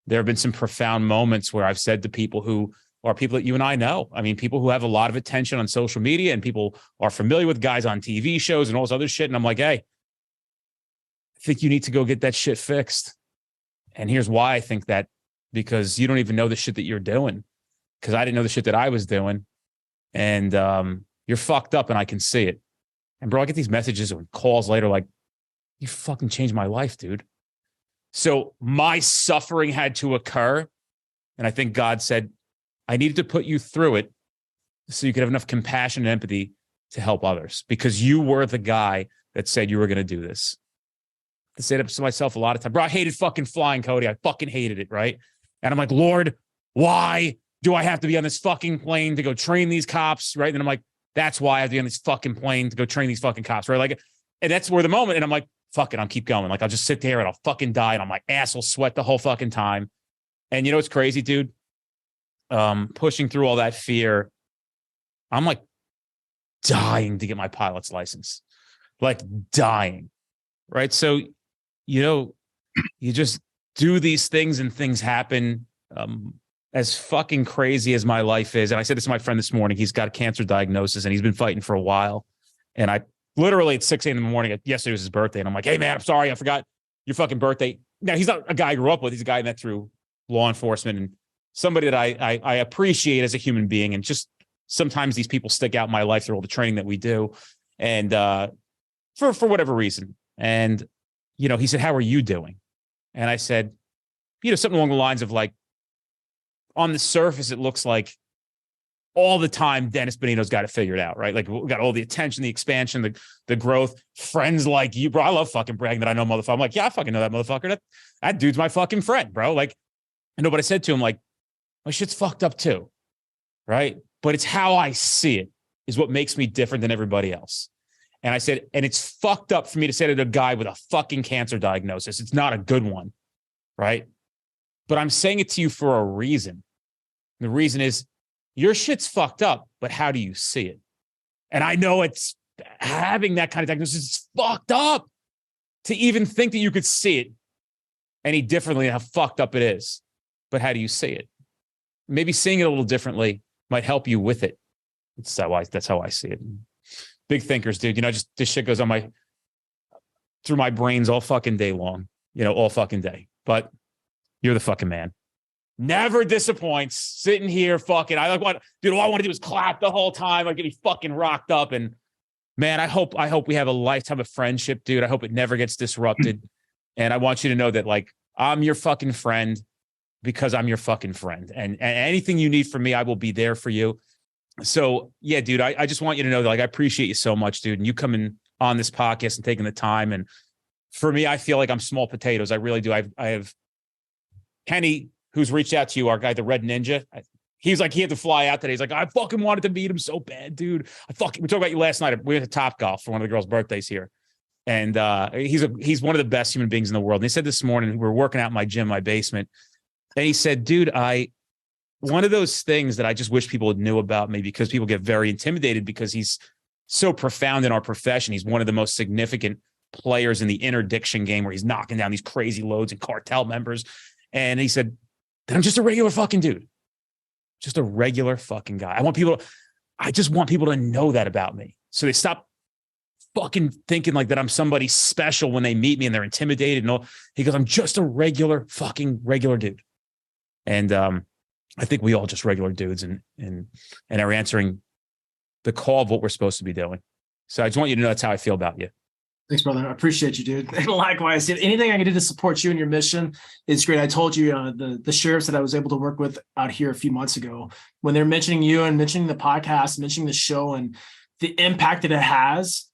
there have been some profound moments where I've said to people who are people that you and I know. I mean, people who have a lot of attention on social media, and people are familiar with guys on TV shows and all this other shit. And I'm like, hey, I think you need to go get that shit fixed. And here's why I think that, because you don't even know the shit that you're doing. Because I didn't know the shit that I was doing. And you're fucked up, and I can see it. And bro, I get these messages and calls later like, you fucking changed my life, dude. So my suffering had to occur. And I think God said, I needed to put you through it so you could have enough compassion and empathy to help others, because you were the guy that said you were going to do this. I say that to myself a lot of times. Bro, I hated fucking flying, Cody. I fucking hated it, right? And I'm like, Lord, why do I have to be on this fucking plane to go train these cops, right? And I'm like, that's why I have to be on this fucking plane to go train these fucking cops, right? Like, and that's where the moment, and I'm like, fuck it, I'll keep going. Like, I'll just sit there and I'll fucking die, and my ass will sweat the whole fucking time. And you know what's crazy, dude? Pushing through all that fear, I'm like dying to get my pilot's license. Like, dying, right? So, you know, you just do these things and things happen. As fucking crazy as my life is, and I said this to my friend this morning, he's got a cancer diagnosis and he's been fighting for a while. And I literally at 6 a.m. in the morning, yesterday was his birthday, and I'm like, hey man, I'm sorry, I forgot your fucking birthday. Now, he's not a guy I grew up with. He's a guy I met through law enforcement, and somebody that I appreciate as a human being. And just sometimes these people stick out in my life through all the training that we do, and for whatever reason. And, you know, he said, how are you doing? And I said, you know, something along the lines of, like, on the surface, it looks like all the time Dennis Benito's got it figured out, right? Like, we got all the attention, the expansion, the growth, friends like you, bro. I love fucking bragging that I know motherfucker. I'm like, yeah, I fucking know that motherfucker. That dude's my fucking friend, bro. Like, I know, but I said to him, like, my shit's fucked up too, right? But it's how I see it is what makes me different than everybody else. And I said, and it's fucked up for me to say to a guy with a fucking cancer diagnosis, it's not a good one, right? But I'm saying it to you for a reason. The reason is your shit's fucked up, but how do you see it? And I know it's having that kind of diagnosis is fucked up to even think that you could see it any differently than how fucked up it is. But how do you see it? Maybe seeing it a little differently might help you with it. That's how I see it. Big thinkers, dude. You know, just this shit goes on through my brains all fucking day long, you know, all fucking day. But you're the fucking man. Never disappoints. Sitting here, fucking. I like what, dude. All I want to do is clap the whole time. I get me fucking rocked up. And man, I hope we have a lifetime of friendship, dude. I hope it never gets disrupted. And I want you to know that, like, I'm your fucking friend. because I'm your fucking friend. And anything you need from me, I will be there for you. So yeah, dude, I just want you to know that, like, I appreciate you so much, dude. And you coming on this podcast and taking the time. And for me, I feel like I'm small potatoes. I really do. I have Kenny, who's reached out to you, our guy, the Red Ninja. He's like, he had to fly out today. He's like, I fucking wanted to meet him so bad, dude. We talked about you last night. We went to Topgolf for one of the girls' birthdays here. And he's one of the best human beings in the world. And he said this morning, we were working out in my gym, my basement. And he said, dude, one of those things that I just wish people knew about me, because people get very intimidated because he's so profound in our profession. He's one of the most significant players in the interdiction game, where he's knocking down these crazy loads and cartel members. And he said that I'm just a regular fucking dude. Just a regular fucking guy. I just want people to know that about me. So they stop fucking thinking like that I'm somebody special when they meet me and they're intimidated and all. He goes, I'm just a regular dude. And I think we all just regular dudes and are answering the call of what we're supposed to be doing. So I just want you to know that's how I feel about you. Thanks, brother. I appreciate you, dude. And likewise, if anything I can do to support you and your mission is great. I told you the sheriffs that I was able to work with out here a few months ago, when they're mentioning you and mentioning the podcast, mentioning the show and the impact that it has,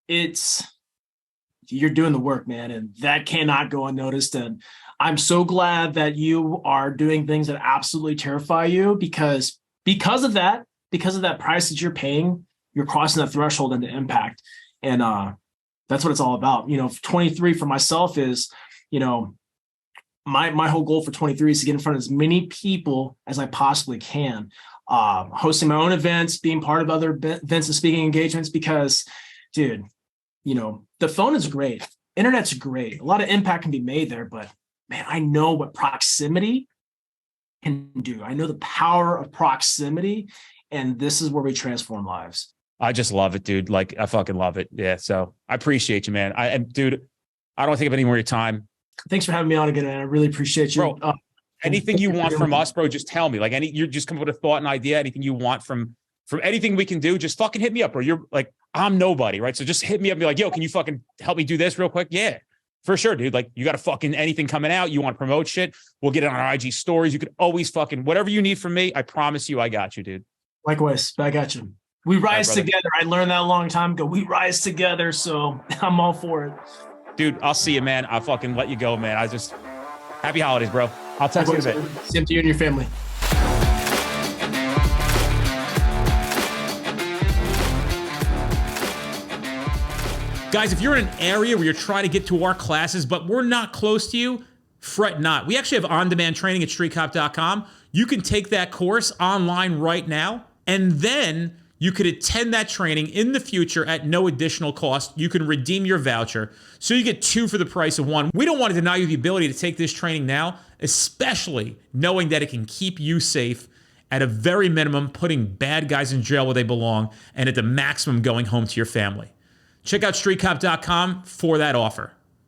you're doing the work, man. And that cannot go unnoticed. And I'm so glad that you are doing things that absolutely terrify you, because of that price that you're paying, you're crossing that threshold into impact. And that's what it's all about. 23 for myself is, my whole goal for 23 is to get in front of as many people as I possibly can. Hosting my own events, being part of other events and speaking engagements, because, dude, the phone is great. Internet's great. A lot of impact can be made there, but man, I know what proximity can do. I know the power of proximity, and this is where we transform lives. I just love it, dude. Like, I fucking love it. Yeah. So I appreciate you, man. Dude, I don't think of any more of your time. Thanks for having me on again, man. I really appreciate you. Bro, anything you want from us, bro, just tell me. Like, you just come up with a thought, an idea, anything you want from anything we can do, just fucking hit me up, bro. You're like, I'm nobody, right? So just hit me up and be like, yo, can you fucking help me do this real quick? Yeah, for sure, dude. Like, you got to fucking anything coming out. You want to promote shit? We'll get it on our IG stories. You could always fucking, whatever you need from me, I promise you, I got you, dude. Likewise, I got you. We rise together. I learned that a long time ago. We rise together. So I'm all for it. Dude, I'll see you, man. I'll fucking let you go, man. Happy holidays, bro. I'll text you in a bit. Same to you and your family. Guys, if you're in an area where you're trying to get to our classes, but we're not close to you, fret not. We actually have on-demand training at streetcop.com. You can take that course online right now, and then you could attend that training in the future at no additional cost. You can redeem your voucher, so you get 2 for the price of 1. We don't want to deny you the ability to take this training now, especially knowing that it can keep you safe, at a very minimum, putting bad guys in jail where they belong, and at the maximum, going home to your family. Check out streetcop.com for that offer.